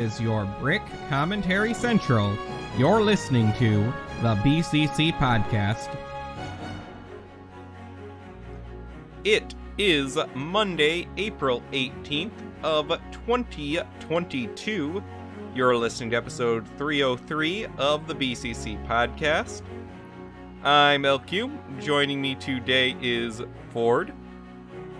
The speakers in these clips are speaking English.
is your Brick Commentary Central. You're listening to the BCC Podcast. It is Monday, April 18th of 2022. You're listening to episode 303 of the BCC Podcast. I'm LQ. Joining me today is Ford.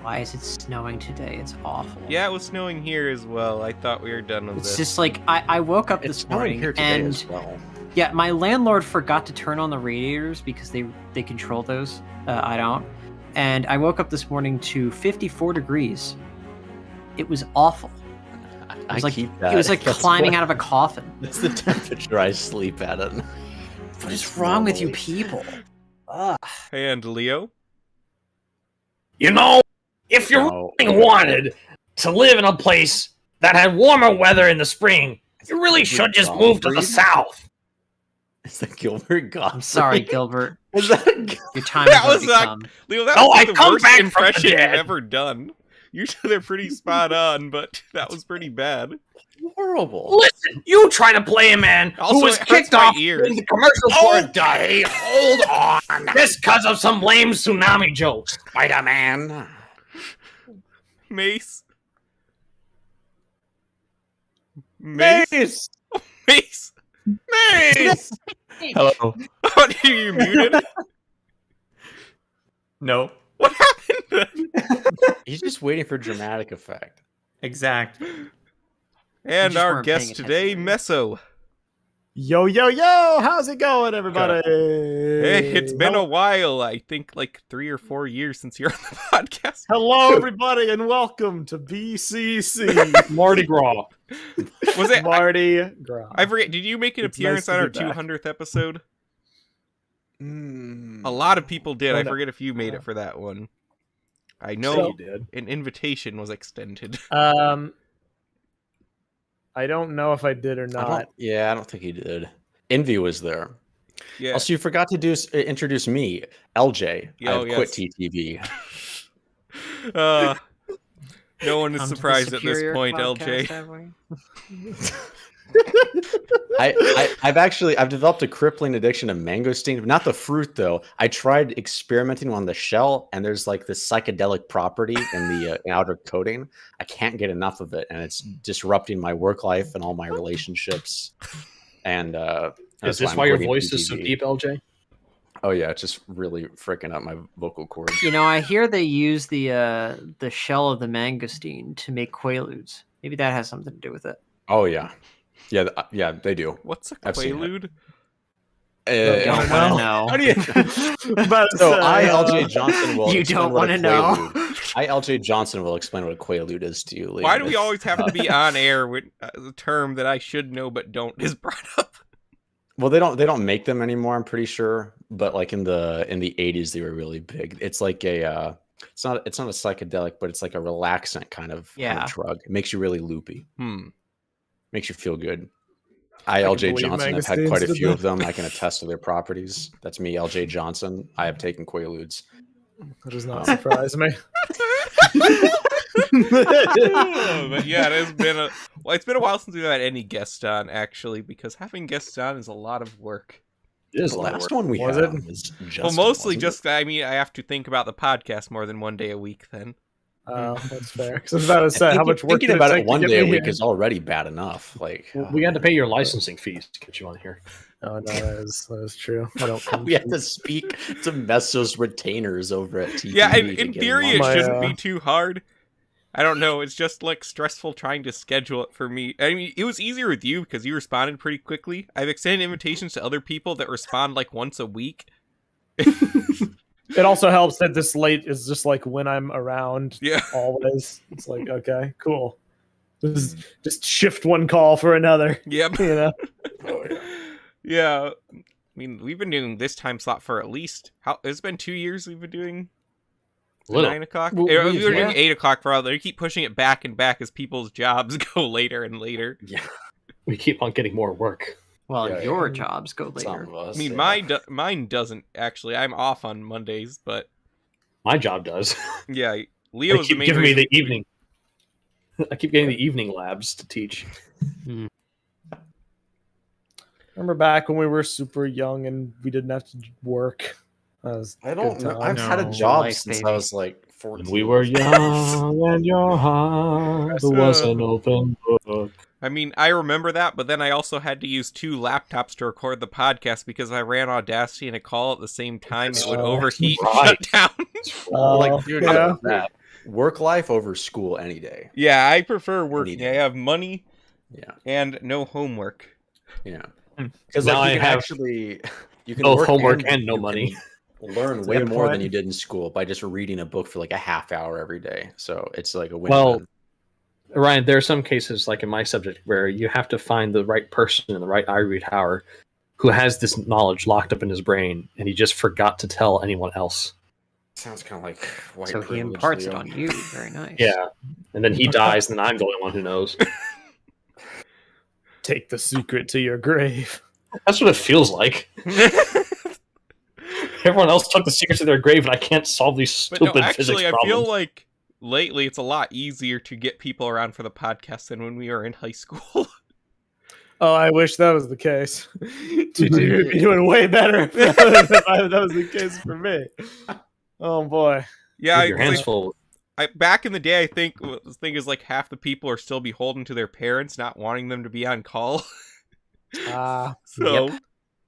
Why is it snowing today? It's awful. Yeah, it was snowing here as well. I thought we were done with It's this. just like, I woke up this morning here today and as well. yeah, my landlord forgot to turn on the radiators because they control those. I don't. And I woke up this morning to 54 degrees. It was awful. It was like, keep that. It was like That's climbing what- out of a coffin. That's the temperature I sleep at. What is wrong with you people? Ugh. And Leo. You know, if you really wanted to live in a place that had warmer weather in the spring, you really should just move to the south. Is that Gilbert Gottfried? I'm sorry, Gilbert. Is that Your time That has was already not- come. Leo, that Oh, was I the come worst back from the impression you've dead. ever done. Usually they're pretty spot on, but that was pretty bad. horrible? Listen, you try to play a man Also, who was it hurts kicked my off ears. in the commercial for a day. Hold on. Just because of some lame tsunami jokes. Spider-Man. Mace. Mace. Mace. Mace! Hello. What, are you muted? No. What happened? He's just waiting for dramatic effect. Exact. And just our weren't guest paying today, attention. Meso. Yo, yo, yo! How's it going, everybody? Hey, it's been a while. I think like 3 or 4 years since you're on the podcast. Hello, everybody, and welcome to BCC. Mardi Gras. Was it? Mardi Gras. I forget. Did you make an It's appearance nice to on our be back. 200th episode? Mm. A lot of people did. Oh, I no. forget if you made it for that one. I know So, did. an invitation was extended. I don't know if I did or I not. don't think he did. Envy was there. Yeah. Also, you forgot to introduce me, LJ. Oh, I've quit yes. TTV. No one is Come to the surprised at this Superior point, podcast, LJ. have we? I've developed a crippling addiction to mangosteen. Not the fruit though. I tried experimenting on the shell, and there's like this psychedelic property in the outer coating. I can't get enough of it, and it's disrupting my work life and all my relationships. And Is this why your voice is so deep, LJ? Oh yeah, it's just really freaking up my vocal cords. You know, I hear they use the shell of the mangosteen to make quaaludes. Maybe that has something to do with it. Oh yeah, yeah, they do. What's a I've seen it. quaalude? You don't want to know. How do you? But, So I, LJ Johnson, will. You explain don't what a want to know. quaalude- I, LJ Johnson, will explain what a quaalude is to you. Liam. Why do we always have to be on air when the term that I should know but don't is brought up? Well, they don't make them anymore. I'm pretty sure, but like in the 80s, they were really big. It's like a it's not a psychedelic, but it's like a relaxant kind of drug. It makes you really loopy. Makes you feel good. I, can LJ believe Johnson, have had quite a Mangosteens few did of them. I can attest to their properties. That's me, LJ Johnson. I have taken quaaludes. that does not surprise me. But yeah, it's been a while since we've had any guests on, actually, because having guests on is a lot of work. It is The a lot of last work. one we Was had it? was Justin, Well, mostly wasn't just, I mean, I have to think about the podcast more than one day a week then. Oh, that's fair. Because I was about to it? say, how much work Thinking did it about take it to one get day a me week here? is already bad enough. Like We had to pay your licensing fees to get you on here. Oh no, that is true. I don't. Come we had to speak to Messo's retainers over at TTV. Yeah, and to in get theory, him it on. shouldn't be too hard. I don't know, it's just, like, stressful trying to schedule it for me. I mean, it was easier with you because you responded pretty quickly. I've extended invitations to other people that respond, like, once a week. It also helps that this late is just like when I'm around. Yeah. Always. It's like, okay, cool. Just shift one call for another. Yep. You know. Oh, yeah. Yeah. I mean, we've been doing this time slot for at least, it's been 2 years we've been doing Little. 9 o'clock? Well, we were doing yeah. 8 o'clock for a while. They keep pushing it back and back as people's jobs go later and later. Yeah. We keep on getting more work. Well, Yeah, your yeah. jobs go Some later. of us, I mean, yeah. mine doesn't, actually. I'm off on Mondays, but My job does. yeah, They Leo's the keep main giving me reason. the evening. I keep getting the evening labs to teach. Remember back when we were super young and we didn't have to work? I don't know. I've I've had a No. job Life, since baby. I was like 14. When we were young and your heart was an open book. I mean, I remember that, but then I also had to use 2 laptops to record the podcast because I ran Audacity and a call at the same time. It would overheat and right. shut down. Like, dude, yeah. that work life over school any day. Yeah, I prefer working. Any I day. have money Yeah, and no homework. yeah. Because Now like I you can have actually you can both work homework and no you money. can learn That's a way good more point. than you did in school by just reading a book for like a half hour every day. So it's like a win. Well, Ryan, there are some cases, like in my subject, where you have to find the right person in the right ivory tower who has this knowledge locked up in his brain, and he just forgot to tell anyone else. sounds kind of like white So he privilege, imparts it Leo. on you. Very nice. Yeah. And then he dies, and then I'm the only one who knows. Take the secret to your grave. That's what it feels like. Everyone else took the secret to their grave, and I can't solve these But stupid no, physics actually, I problems. feel like lately it's a lot easier to get people around for the podcast than when we were in high school. Oh, I wish that was the case. GG would be doing way better if that was the case for me. Oh boy. Yeah, Your hands full. back in the day, I think the thing is like half the people are still beholden to their parents, not wanting them to be on call. So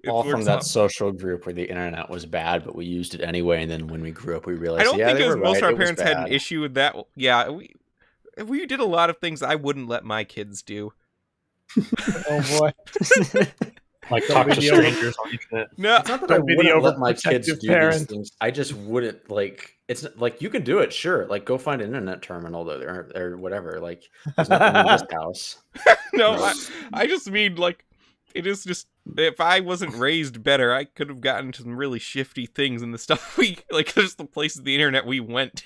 it All from works that out. social group where the internet was bad, but we used it anyway. And then when we grew up, we realized I don't think they it was were most of right, our it was parents had an bad. issue with that. Yeah, we did a lot of things I wouldn't let my kids do. Oh boy. Like Don't talk be to the over- strangers on the internet. No, It's not that I Don't be the wouldn't let my kids overprotective do parent. these things. I just wouldn't like. It's like you can do it, sure. Like go find an internet terminal or whatever. Like there's nothing in this house. no, No. I just mean like it is just if I wasn't raised better, I could have gotten into some really shifty things and the stuff we like. Just the places the internet we went.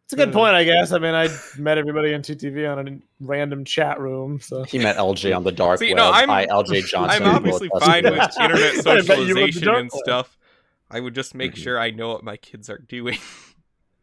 It's a good point, I guess. I mean, I met everybody on TTV on a random chat room, so He met LJ on the dark See, web. no, I'm- Hi, LJ Johnson. I'm obviously fine with internet I bet you went to socialization dark and web. stuff. I would just make Mhm. sure I know what my kids are doing.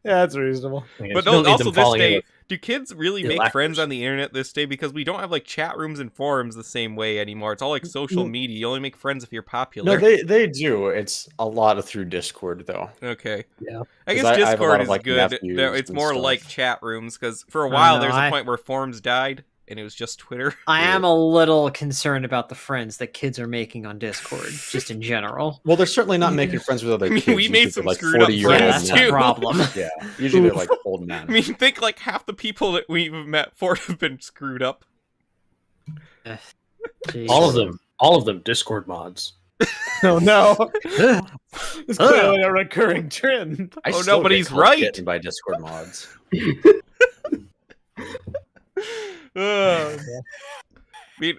yeah, that's reasonable. But But no, also this day, do kids really Yeah, make laughters. friends on the internet this day? Because we don't have like chat rooms and forums the same way anymore. It's all like social Mm. media. You only make friends if you're popular. No, they do. It's a lot of through Discord though. Okay. Yeah. I 'Cause guess I have a lot Discord of, is like, good. nephews It's and more stuff. like chat rooms because for a I while know, there's a I- point where forums died and it was just Twitter. I am a little concerned about the friends that kids are making on Discord, just in general. Well, they're certainly not making friends with other I mean, kids. we made Usually some they're, like screwed up 40-year-old Yeah, friends, that's men. the too. problem. Yeah, usually they're like old men. I mean, think like half the people that we've met for have been screwed up. Jeez. All of them Discord mods. Oh no. It's clearly a recurring trend. I Oh, still no, but get he's caught right. getting by Discord mods. Ugh. I mean,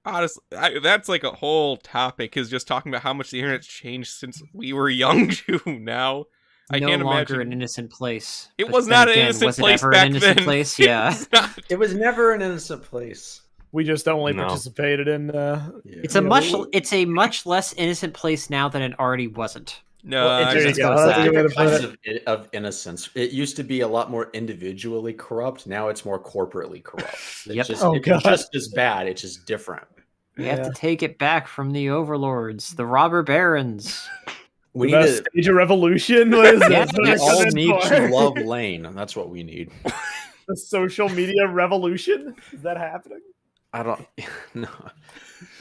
honestly, that's like a whole topic is just talking about how much the internet's changed since we were young to now. I no can't longer imagine. an innocent place. It But was then not an again, innocent was it place ever back an innocent then. place? It Yeah. was not. It was never an innocent place. We just only No. participated in Yeah. It's a much less innocent place now than it already wasn't. No, Well, there you there's go. different That's a good way to put kinds of innocence. It used to be a lot more individually corrupt. Now it's more corporately corrupt. It's Yep. just, Oh, it's God. just as bad. It's just different. We have to take it back from the overlords, the robber barons. We The need best to stage of revolution. What is Yeah, this? we Yes. all What is need this to for? love Lane. That's what we need. The social media revolution. Is that happening? I don't no.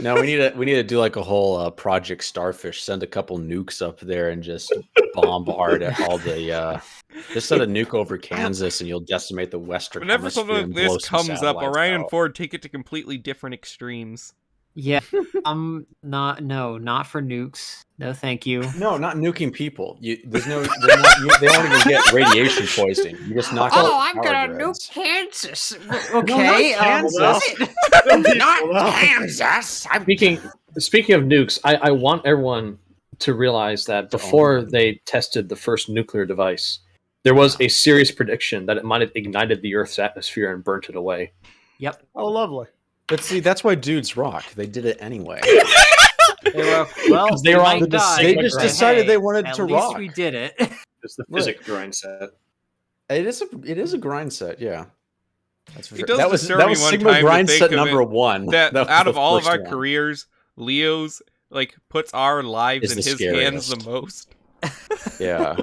No, we need to do like a whole Project Starfish. Send a couple nukes up there and just bombard all the. Just send a nuke over Kansas and you'll decimate the Western. Whenever Hemisphere something like and blow this some comes up, satellites Orion and out. Ford take it to completely different extremes. Yeah, not for nukes. No, thank you. No, not nuking people. There's no. They don't even get radiation poisoning. You just knock out. Oh, I'm power gonna grids. nuke Kansas. Okay, Kansas. Kansas. Speaking of nukes, I want everyone to realize that before they tested the first nuclear device, there was a serious prediction that it might have ignited the Earth's atmosphere and burnt it away. Yep. Oh, lovely. But see, that's why dudes rock. They did it anyway. They were, well, They were on might the die, They but just hey, decided they wanted at to least rock. we did it. It's the physics drawing set. It is a grind set, yeah. That's for It sure. does That was disturb that me was one Sigma time to grind think set of number it, one. that was out the of all of first our one. careers, Leo's like puts our lives Is in the his hands the scariest. most. Yeah.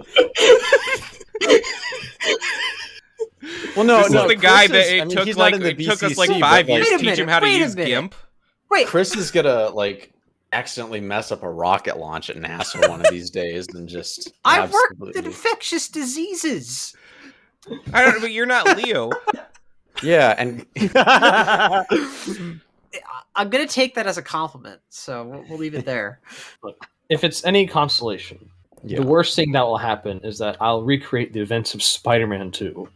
Well, no, This no. is the guy Chris that is- it I mean, took he's like not in the it took us like BCC, 5 but, years Wait to a teach him minute, how to wait a use minute. GIMP. Wait, Chris is gonna like accidentally mess up a rocket launch at NASA one of these days and just I work with absolutely. infectious diseases. I don't, but you're not Leo. Yeah, and I'm gonna take that as a compliment, so we'll leave it there. If it's any consolation, yeah. the worst thing that will happen is that I'll recreate the events of Spider-Man 2.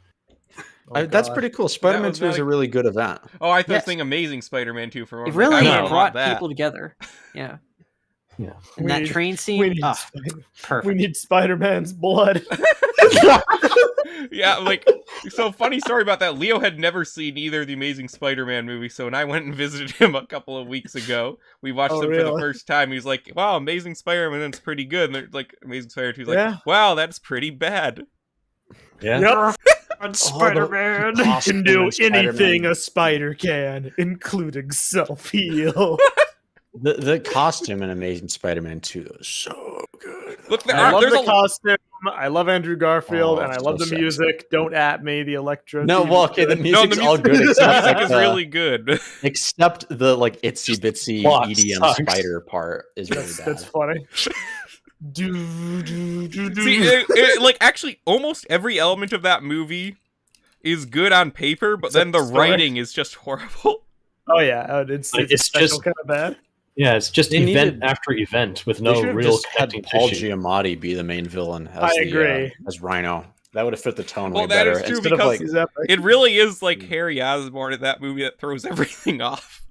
That's pretty cool. Spider-Man was 2 is not a really good event. Oh, I thought Yes. saying Amazing Spider-Man 2 for a It moment. really Like, I No. wouldn't brought want that. people together. Yeah. Yeah. And We that need- train we scene, need, ah, Spider- perfect. we need Spider-Man's blood. Yeah, like, so funny story about that. Leo had never seen either of the Amazing Spider-Man movies, so when I went and visited him a couple of weeks ago, we watched Oh, them for the really? first time. He was like, wow, Amazing Spider-Man, that's pretty good. And they're like, Amazing Spider-Man 2 is like, Yeah. wow, that's pretty bad. Yeah. Yep. And Spider-Man. He can do Spider-Man. anything a spider can, including self-heal. The costume in Amazing Spider-Man 2 is so good. Look, there I are, love there's the a costume. I love Andrew Garfield, Oh, and I so love the sexy. music. Don't at me, the electro. No, theme well, is okay, the good. music's the all music, good the except music is the- really good. except the like itsy bitsy Plot EDM sucks. spider part is really That's, bad. that's funny. do, do, do, do. See, like, actually, almost every element of that movie is good on paper, but then Except the the story. writing is just horrible. Oh yeah, it's Like, it's special just- kind of bad. Yeah, it's just They event needed- after event with They no should have real just had connecting Paul tissue. Giamatti be the main villain. As I agree. as Rhino. That would have fit the tone Well, way that better. is true Instead of because like, He's epic. It really is like Harry Osborn in that movie that throws everything off.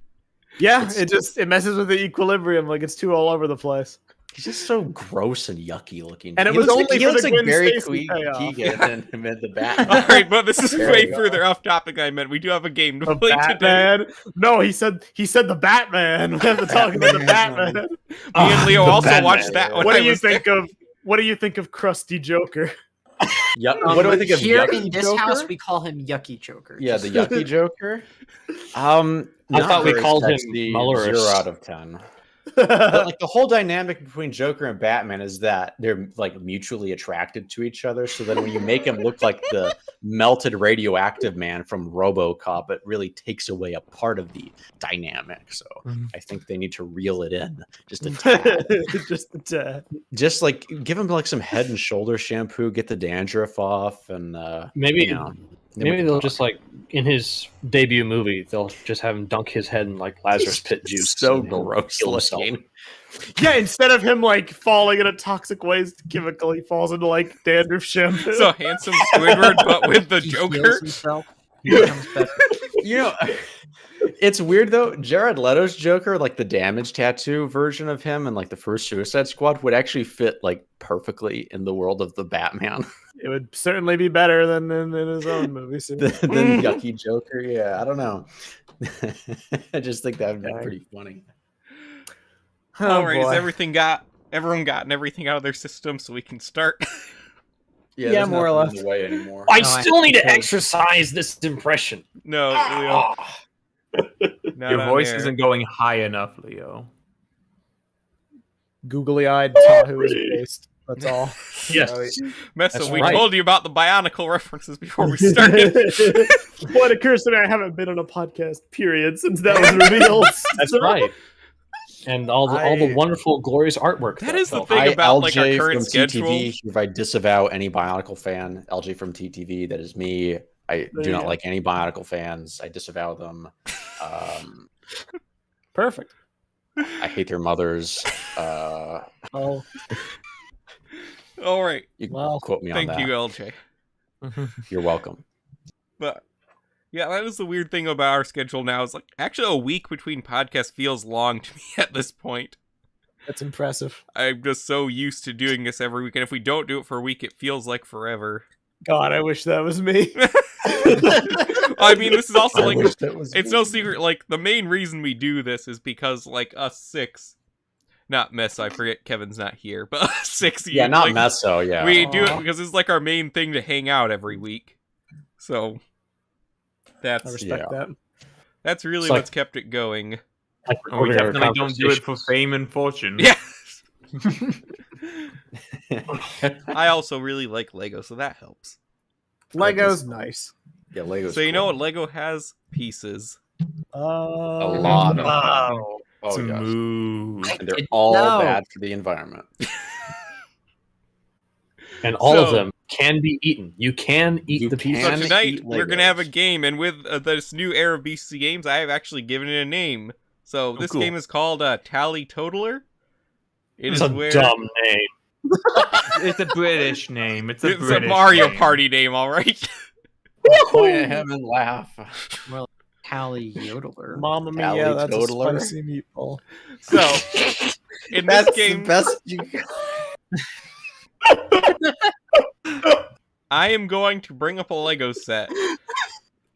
Yeah, it's- it messes with the equilibrium. Like it's too all over the place. he's just so gross and yucky looking. And it He was looks only like, he for looks the like Gwen Barry Stacy payoff. Keegan and him at the bat. All right, but this is There way we go. further off topic than I meant. We do have a game to The play today. Batman. No, he said the Batman. We have to talk about the Batman. Me and Leo the also Batman. watched that one. What do you think of? What do you think of Crusty Joker? Yep. What do I think of here Yucky in this Joker? house? We call him Yucky Joker. Yeah, the Just- Yucky Joker. I Not thought we very called him sexy, Mullerus. 0 out of 10. But like the whole dynamic between Joker and Batman is that they're like mutually attracted to each other. So then when you make him look like the melted radioactive man from RoboCop, it really takes away a part of the dynamic. So I think they need to reel it in just a tad. Just the tad. Just like give him like some Head and Shoulder shampoo, get the dandruff off, and Maybe you know, then we maybe can they'll talk. just like in his debut movie, they'll just have him dunk his head in like Lazarus pit juice. so and he'll gross kill himself. looking. Yeah, instead of him like falling in a toxic waste chemical, he falls into like dandruff shampoo. So handsome Squidward, but with the he heals Joker. himself. He becomes better. You know, it's weird though. Jared Leto's Joker, like the damage tattoo version of him and like the first Suicide Squad, would actually fit like perfectly in the world of the Batman It would certainly be better than in his own movies. than Yucky Joker. Yeah, I don't know. I just think that would be pretty funny. All right, has everyone gotten everything out of their system so we can start? Yeah, there's more or nothing less. in the way anymore. I No, still need to because- exercise this impression. No, Leo. not Your on voice air. isn't going high enough, Leo. Googly-eyed Tahoe is based. That's all. Yes. Messa, That's we right. told you about the Bionicle references before we started. What occurs to me, I haven't been on a podcast period since that was revealed. That's right. And all the I- wonderful, glorious artwork. That is the fell thing from. about, like, our current from schedule. TTV, if I disavow any Bionicle fan, LJ from TTV, that is me. I There do you not go. like any Bionicle fans. I disavow them. Perfect. I hate their mothers. Oh, All right. You can Well, quote me on Thank that. you, LJ. You're welcome. But yeah, that is the weird thing about our schedule now. Is like actually a week between podcasts feels long to me at this point. that's impressive. I'm just so used to doing this every week, and if we don't do it for a week, it feels like forever. God, I wish that was me. I mean, this is also I like wish that was it's me. no secret. Like the main reason we do this is because like us six not Meso. I forget Kevin's not here, but 6. Yeah, not like, Meso. Yeah, We do it because it's like our main thing to hang out every week. So I respect that. that's really It's like- what's kept it going. Like And we recording our definitely don't do it conversation. for fame and fortune. Yeah. I also really like Lego, so that helps. Lego's nice. Yeah, Lego's So you know cool. what Lego has? Pieces. A lot of them. Wow. Oh, yes. Smooth. And they're didn't all know. bad for the environment. And all of So- them can be eaten. You can eat You the pieces. So can tonight eat we're gonna have a Legos. game, and with this new era of BCC games, I have actually given it a name. So this cool. game is called Tally Totaler. It It's is a where dumb name. It's a British name. It's a it's a British Mario name. Party name, all right. Point at him and laugh. Tally Yodeler. Mamma Tally mia, that's totaler. a spicy meatball. So in this That's game, the best you I am going to bring up a Lego set.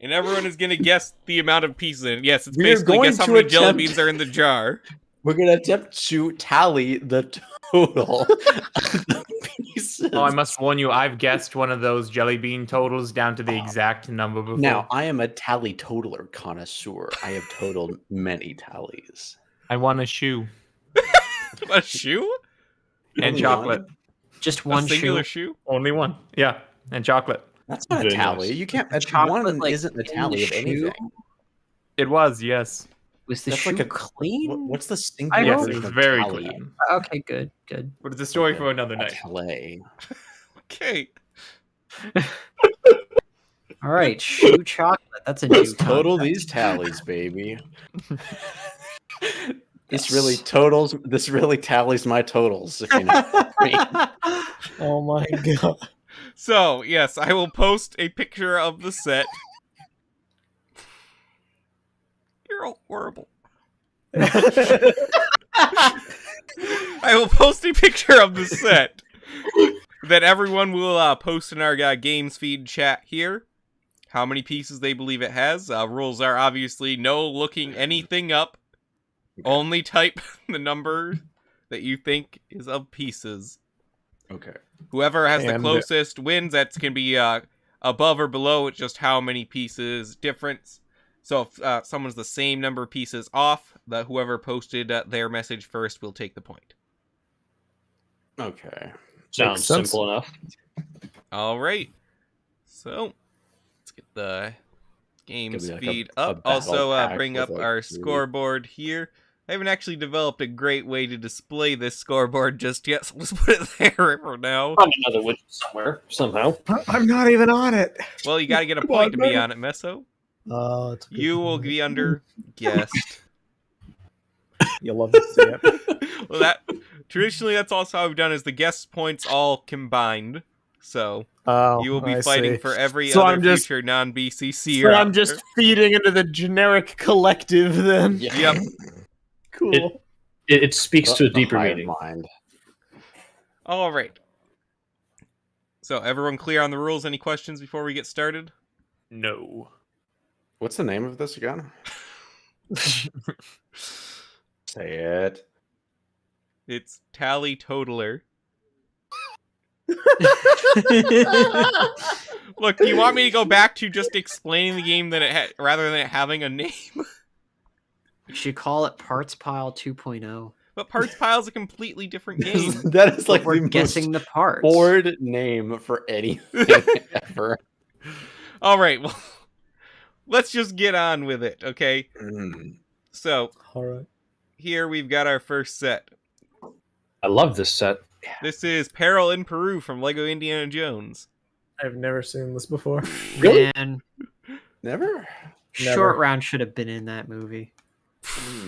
And everyone is going to guess the amount of pieces in it. Yes, it's We are basically going guess how to many jelly attempt- beans are in the jar. We're gonna attempt to tally the total of the pieces. Oh, I must warn you, I've guessed one of those jelly bean totals down to the exact number before. Now, I am a tally totaler connoisseur. I have totaled many tallies. I want a shoe A shoe? and Only chocolate. one? Just A one singular shoe. shoe? Only one. Yeah, and chocolate. That's not a Very tally. nice. You can't. That's Chocolate, one like, isn't a in the tally of shoe? anything. It was, yes. Was the That's shoe like a- clean? What's the I singular Yes, hope- it version was of very tally? clean. Okay, good, good. But it's a story Okay. for another A night. tally. Okay. All right, shoe chocolate. That's a new Let's total concept. these tallies, baby. This really totals. This really tallies my totals. If you know what I mean. Oh my god. So, yes, I will post a picture of the set. You're all horrible. I will post a picture of the set that everyone will post in our games feed chat here. How many pieces they believe it has. Rules are obviously no looking anything up. Only type the number that you think is of pieces. Okay. Whoever has the And- closest wins. That can be above or below. It's just how many pieces difference. So if someone's the same number of pieces off, whoever posted their message first will take the point. Okay. Sounds sense. simple enough. All right. So let's get the games Could be like feed a up. battle Also, pack bring with, up like, our 3. scoreboard here. I haven't actually developed a great way to display this scoreboard just yet, so let's put it there for now. Probably another widget somewhere, somehow. I'm not even on it. Well, you got to get a Come point on, to be man. on it, Meso. Oh, it's good. You will be under guest. You'll love to see it. Well, that traditionally that's also how we've done is the guest points all combined. So Oh, you will be I fighting see. for every So other I'm just- future non-BCC. So I'm just feeding into the generic collective then. Yeah. Yep. Cool. It speaks to a The deeper hive meaning. mind. All right. So everyone clear on the rules? Any questions before we get started? No. What's the name of this again? Say it. It's Tally Totaler. Look, do you want me to go back to just explaining the game rather than it having a name? You should call it Parts Pile 2.0. But Parts Pile is a completely different game. That is like We're the guessing most the parts. bored name for anything ever. All right, well, let's just get on with it, okay? Mm. So All right. here we've got our first set. I love this set. This is Peril in Peru from Lego Indiana Jones. I've never seen this before. Really? Man, Never? Short Round should have been in that movie.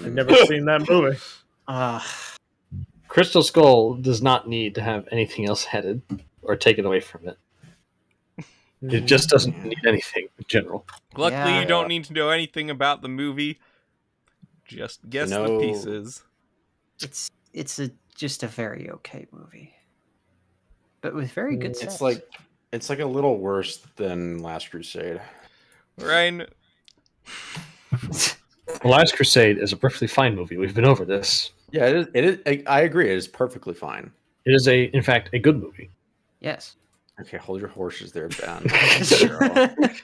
I've never seen that movie. Crystal Skull does not need to have anything else added or taken away from it. It just doesn't need anything in general. Luckily, Yeah. you don't need to know anything about the movie. Just guess the No. pieces. It's just a very okay movie, but with very good It's sets. It's like a little worse than Last Crusade. Ryan, The Last Crusade is a perfectly fine movie. We've been over this. Yeah, it is. It is. I agree. It is perfectly fine. It is in fact, a good movie. Yes. Okay, hold your horses there, Ben.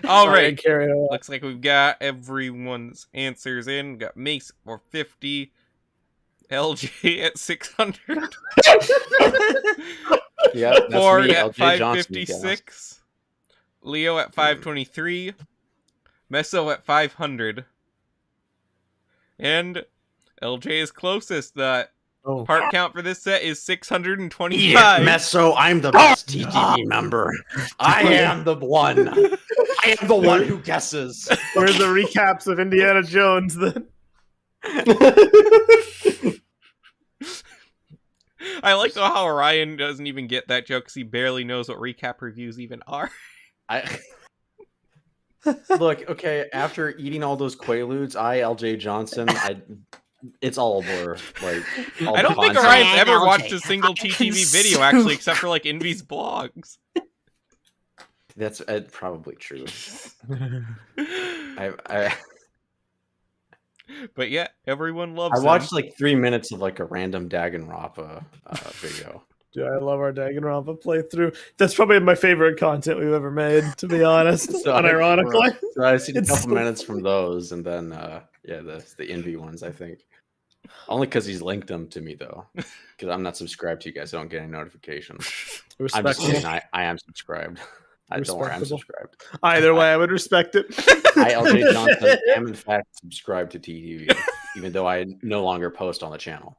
All Sorry, right. carry on. Looks like we've got everyone's answers in. We've got Mace for 50, LJ at 600, Yeah, that's Ford me, at LJ Johnson, 556, Leo at 523, Meso at 500, and LJ is closest. The Oh. part count for this set is 625. Yeah, Meso, I'm the best TTV member. I am the one. I am the one who guesses. Where's the recaps of Indiana Jones then? I like though how Ryan doesn't even get that joke because he barely knows what recap reviews even are. Look, okay, after eating all those Quaaludes, LJ Johnson, it's all a blur. Like, all I don't think concepts. Ryan's ever LJ. watched a single TTV video, actually, except for like Envy's blogs. That's probably true. But yeah, everyone loves I him. watched like 3 minutes of like a random Danganronpa video. Dude, I love our Danganronpa playthrough. That's probably my favorite content we've ever made, to be honest. So Unironically. So I seen a It's couple so- minutes from those, and then the Envy ones, I think. Only because he's linked them to me though, because I'm not subscribed to you guys. I don't get any notifications. I'm just Respectable. kidding. I am subscribed. I don't worry, I'm Respectable. subscribed. Either way, I would respect it. I, LJ Johnson, am in fact subscribed to TTV, even though I no longer post on the channel.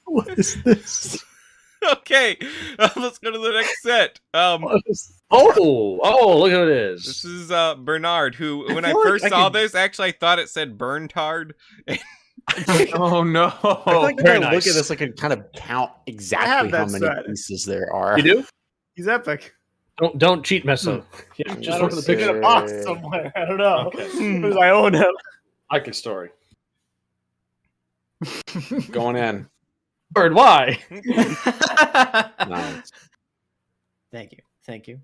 What is this? Okay, let's go to the next set. What is- Oh, look who it is. This is Bernard, who, when I feel like first I saw could- this, actually I thought it said Berntard. Oh no! I feel like if very I look nice. at this, I can kind of count exactly how that many set. pieces there are. You do? He's epic. Don't cheat, Meso. Yeah, I just don't look at the see it in picture. a box somewhere. I don't know. Okay. Because I own him. I can story. Going in. Bird, why? Nice. Thank you.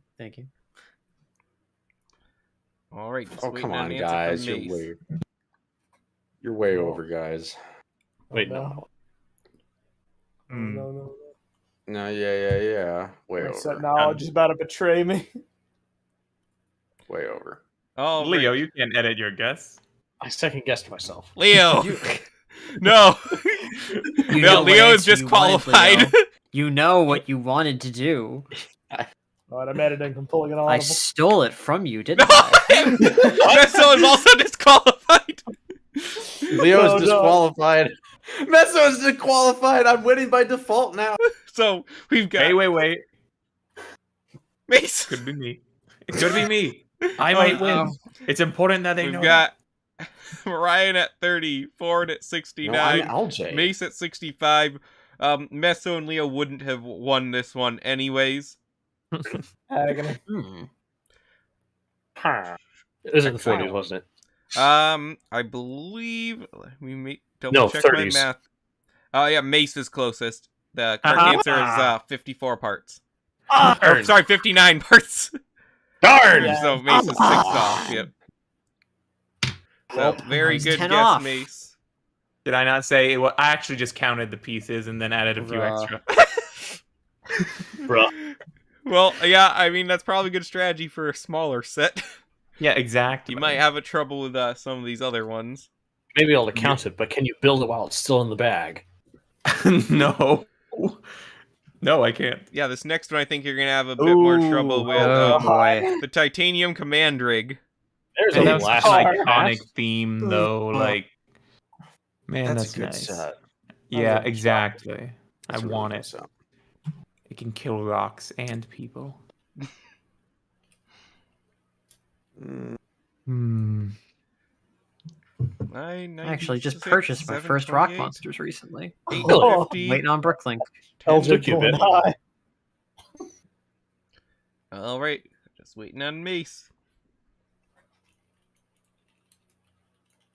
All right, just Oh, waiting come an on, answer from guys. Mace. You're way over, guys. Wait, no. no. Hmm. No. No, yeah. Way My over. set knowledge is about to betray me. Way over. Oh, Leo, right. you can't edit your guess. I second guessed myself. Leo. No. You No, know what Leo is answer you wanted, disqualified. Leo. You know what you wanted to do. Alright, I'm editing. I'm pulling it all I out. stole it from you, No, didn't I? Meso is also disqualified. Leo No, is disqualified. Meso is disqualified. I'm winning by default now. So we've got Wait. Mace. Could be me. It could be me. I Oh, might no. win. It's important that they We've know. got Ryan at 30, Ford at 69, No, I'm LJ. Mace at 65. Meso and Leo wouldn't have won this one anyways. Agony. It was in the 40s, wasn't it? I believe we may double No, check my 30s. math. Oh yeah, Mace is closest. The correct answer is 54 parts. Or, Darn. sorry, 59 parts. Darn! Yeah. So Mace is 6 off. Yep. So very Mine's good 10 guess, off. Mace. Did I not say? Well, I actually just counted the pieces and then added a few Bruh. extra. Bruh. Well, yeah, I mean that's probably good strategy for a smaller set. Yeah, exactly. You might have a trouble with some of these other ones. Maybe I'll count it, but can you build it while it's still in the bag? No. No, I can't. Yeah, this next one I think you're gonna have a bit more trouble with Oh boy. the titanium command rig. There's And a that's last an hard. iconic theme, though. Like, man, that's, a good nice. set. Yeah, That's a exactly. That's I a really want good it. set. It can kill rocks and people. Mm, Hmm. I actually just purchased my first rock monsters recently. 850. Waiting on Brooklyn. LJ took you a going bit. high. All right, just waiting on Mace.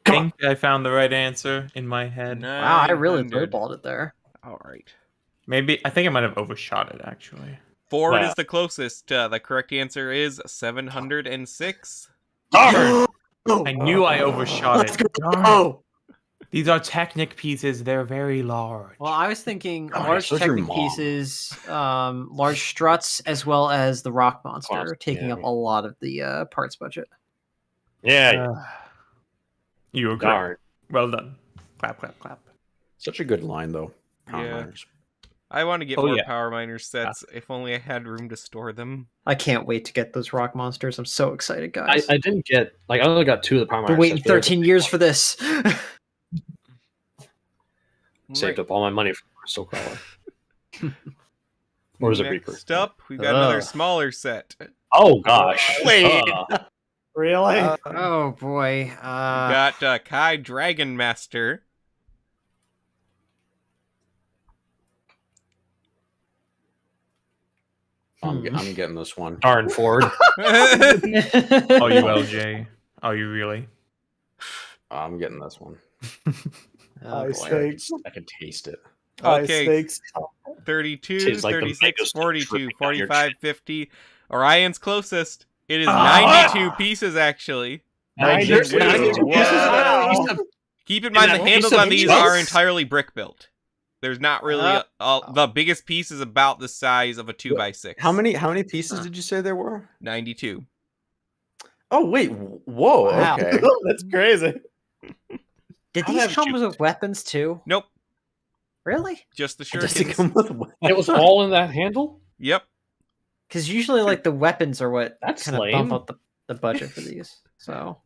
I think I found the right answer in my head. Wow, I really 900. lowballed it there. All right. Maybe I think I might have overshot it actually. Ford Wow. is the closest. The correct answer is 706. Darn! I knew I overshot it. Oh, These are Technic pieces. They're very large. Well, I was thinking Gosh, large those are your Technic mom. pieces, large struts, as well as the rock monster, Monster, taking yeah. up a lot of the parts budget. Yeah, You were correct. darn. Well done. Clap, clap, clap. Such a good line though. Power Yeah. miners. I want to get Oh, more yeah. power miner sets. If only I had room to store them. I can't wait to get those rock monsters. I'm so excited, guys. I didn't get I only got 2 of the power Been miners. waiting 13 years for this. Saved up all my money for Crystal Crawler. Or was it Reaper? Next up, we've got another Ugh. smaller set. Oh gosh. Wait. Uh, Really? Oh boy. We got Kai Dragon Master. I'm getting this one. darn Ford. Oh, you LJ. Oh, you really? I'm getting this one. Oh, High boy. stakes. I can taste it. High Okay. stakes. 32, Tastes like the 36, mangoes 42, dripping down your 45, 50. Orion's closest. It is Ah! 92 pieces, actually. 92. 92 Wow. pieces on a piece of- Keep in mind, that the piece handles of on these cheese? are entirely brick built. There's not really Uh, the biggest piece is about the size of a 2x6. How many pieces did you say there were? 92. Oh wait, whoa. Wow. Okay. That's crazy. Did How these have come you- with weapons too? Nope, Really? just the Does it shurikens. come with It was all in that handle? Yep. Because usually, like the weapons are what That's kind of bump lame. up the budget for these. So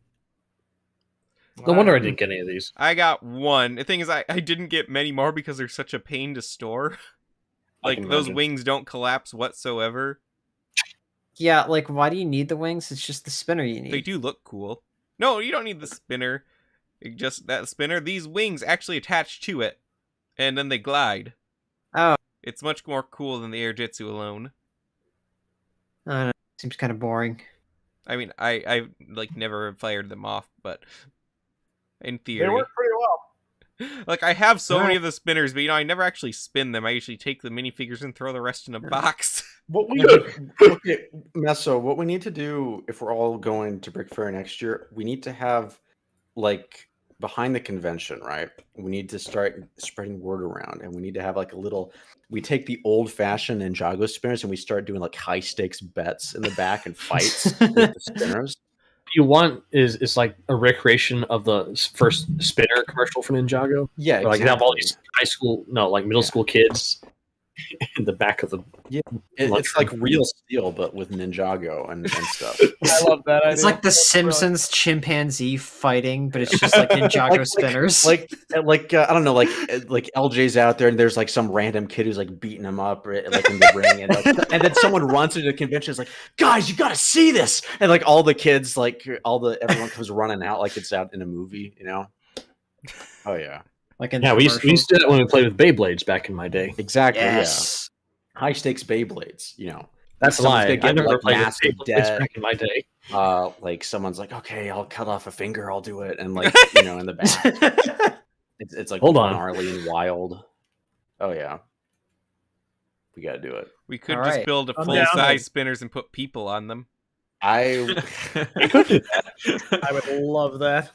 No wonder I didn't get any of these. I got one. The thing is, I didn't get many more because they're such a pain to store. I Like, can those imagine. wings don't collapse whatsoever. yeah, like why do you need the wings? It's just the spinner you need. They do look cool. No, you don't need the spinner. Just that spinner. These wings actually attach to it, and then they glide. Oh, It's much more cool than the air jitsu alone. I don't know. Seems kind of boring. I mean, I like never fired them off, but in theory, They work pretty well. like I have so many of the spinners, but I never actually spin them. I usually take the minifigures and throw the rest in a box. What we okay, Meso, what we need to do if we're all going to Brick Fair next year, we need to have like behind the convention, right? We need to start spreading word around, and we need to have like a little. We take the old-fashioned Ninjago spinners and we start doing like high-stakes bets in the back and fights with the spinners. What you want is like a recreation of the first spinner commercial for Ninjago. Yeah, Where, like you have all exactly. these middle Yeah. school kids in the back of the. It's like real steel, but with Ninjago and stuff. I love that idea. It's like the That's brilliant. Simpsons chimpanzee fighting, but it's just like Ninjago spinners. like I don't know, like LJ's out there and there's like some random kid who's like beating him up like in the ring, and and then someone runs into the convention, is like, guys, you gotta see this, and like all the kids, like everyone comes running out like it's out in a movie, you know? Oh yeah, like in Yeah, we used to do that when we played with Beyblades back in my day. exactly. Yes. Yeah, high stakes Beyblades, you know. That's a Someone's lie. gonna I get, never like, played with massive Beyblades debt. back in my day. Like someone's like, okay, I'll cut off a finger, I'll do it, and like you know, in the back. It's like Hold on. gnarly and wild. Oh yeah, we gotta do it. We could All just right. build a I'm full down. size spinners and put people on them. I I would love that.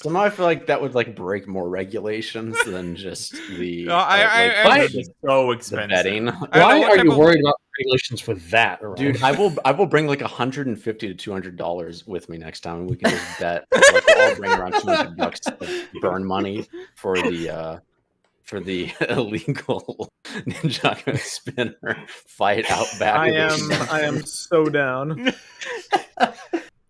somehow I feel like that would like break more regulations than just the No, I- Why- So the expensive. betting. I don't know Why what are type you of- worried about regulations for that? Around? Dude, I will bring like $150 to $200 with me next time, and we can just bet. Like, I'll bring around $200 to burn money for the illegal Ninjago spinner fight out back. I of the am so down.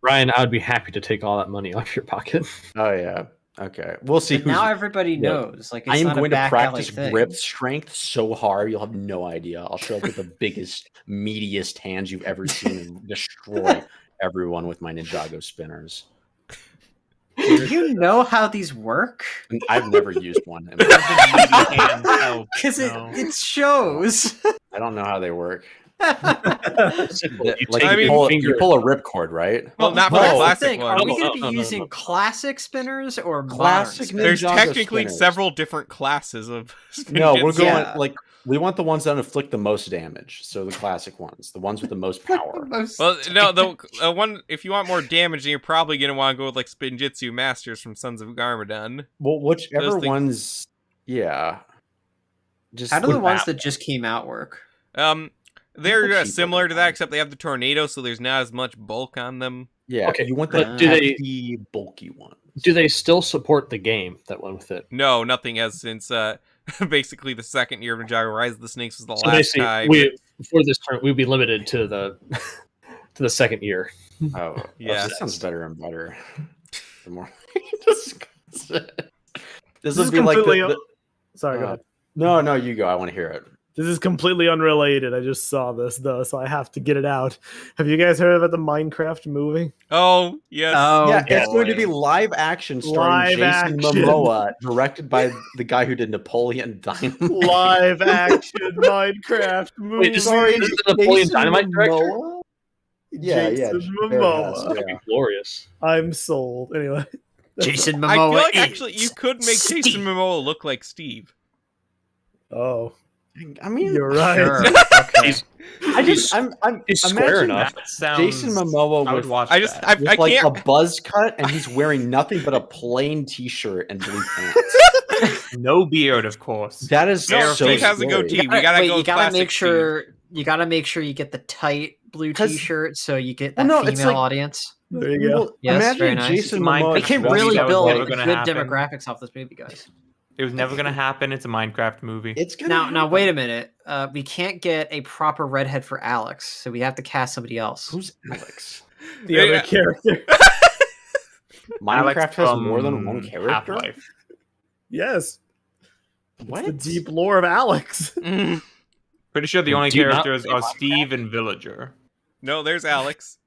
Ryan, I would be happy to take all that money off your pocket. Oh yeah. Okay. We'll see But who's. now everybody yeah. knows. Like it's I am not going a to back alley practice thing. grip strength so hard you'll have no idea. I'll show up with the biggest, meatiest hands you've ever seen and destroy everyone with my Ninjago spinners. Do you know how these work? And I've never used one. in my Meaty hands help. Because No. it shows. I don't know how they work. Simple. You Like take I mean- your you finger. pull a ripcord, right? Well, not for But the that's classic the thing. one. Are we No, going to no, be no, using no. classic spinners or Classic modern There's Ninjago technically spinners. several different classes of spin No, we're jitsu. going Yeah. like We want the ones that inflict the most damage. So the classic ones, the ones with the most power. Well, no, the one. If you want more damage, then you're probably gonna want to go with like Spinjitzu Masters from Sons of Garmadon. Well, whichever Those things- ones, yeah. Just How do the with ones that- that just came out work? They're cheaper similar to than that, except they have the tornado, so there's not as much bulk on them. Yeah, Okay, you want the but do they- hefty, bulky ones. Do they still support the game that went with it? No, nothing has since basically the second year of Ninjago Rise of the Snakes was the So last basically, time. for this turn, we'd be limited to the to the second year. Oh, Yeah. this sounds better and better. The more discuss it. This is would be like completely Sorry, go ahead. No, you go. I want to hear it. This is completely unrelated. I just saw this though, so I have to get it out. Have you guys heard about the Minecraft movie? Oh yes. Oh, Yeah, it's going to boy. be live action starring Live Jason action. Momoa, directed by the guy who did Napoleon Dynamite. Live action Minecraft movie. Wait, this is the Napoleon Dynamite director? Momoa? Yeah, Jason very Momoa. fast, That'd be glorious. I'm sold. Anyway, Jason I feel Momoa. like is actually you could make Steve. Jason Momoa look like Steve. Oh, I mean, you're right. Sure. Okay. I'm He's square imagine enough. That sounds. Jason Momoa I would with, watch. I just that. with I like can't. a buzz cut, and he's wearing nothing but a plain T-shirt and blue pants. No beard, of course. That is No, so Steve has a scary. goatee. We gotta go you with gotta classic make sure you gotta make sure you get the tight blue 'Cause- T-shirt so you get that Well, no, it's female like- audience. There you go. Well, Yes, imagine very nice. Jason Mine- Momoa. They can Well, really that was build never good gonna happen. demographics off this movie, guys. It was never gonna happen. It's a Minecraft movie. It's gonna Now, happen. wait a minute. We can't get a proper redhead for Alex, so we have to cast somebody else. Who's Alex? The other Yeah. character. Minecraft has from more than one character. Half-Life. Yes. What? The deep lore of Alex. Pretty sure the only Do you not characters play are Minecraft? Steve and Villager. No, there's Alex.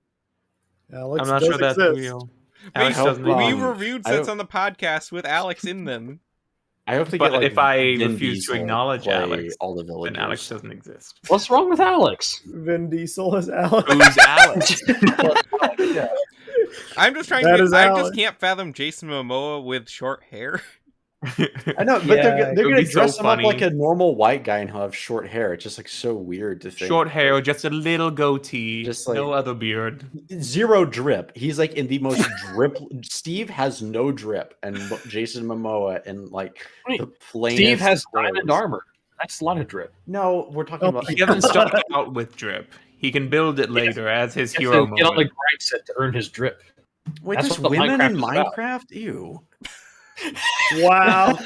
Alex I'm not does sure that's exist. real. We, Alex hope doesn't wrong. we exist. reviewed I sets don't- on the podcast with Alex in them. I hope to But get like if I Vin refuse to Diesel acknowledge play Alex, all the Then villagers. Alex doesn't exist. What's wrong with Alex? Vin Diesel is Alex. Who's Alex? I'm just trying That to. is I Alex. just can't fathom Jason Momoa with short hair. I know, but Yeah, they're it going would to be so dress him up funny. like a normal white guy and he'll have short hair. It's just like so weird to think. Short hair, just a little goatee, Just like- no other beard. Zero drip. He's like in the most drip. Steve has no drip, and Jason Momoa and like Wait, the plainest. Steve has clothes. diamond armor. That's a lot of drip. No, we're talking about. He doesn't start out with drip. He can build it later as his He has hero to get on the moment. grind set to earn his drip. Wait, That's there's what the women in Minecraft is about. Minecraft? Ew. Wow.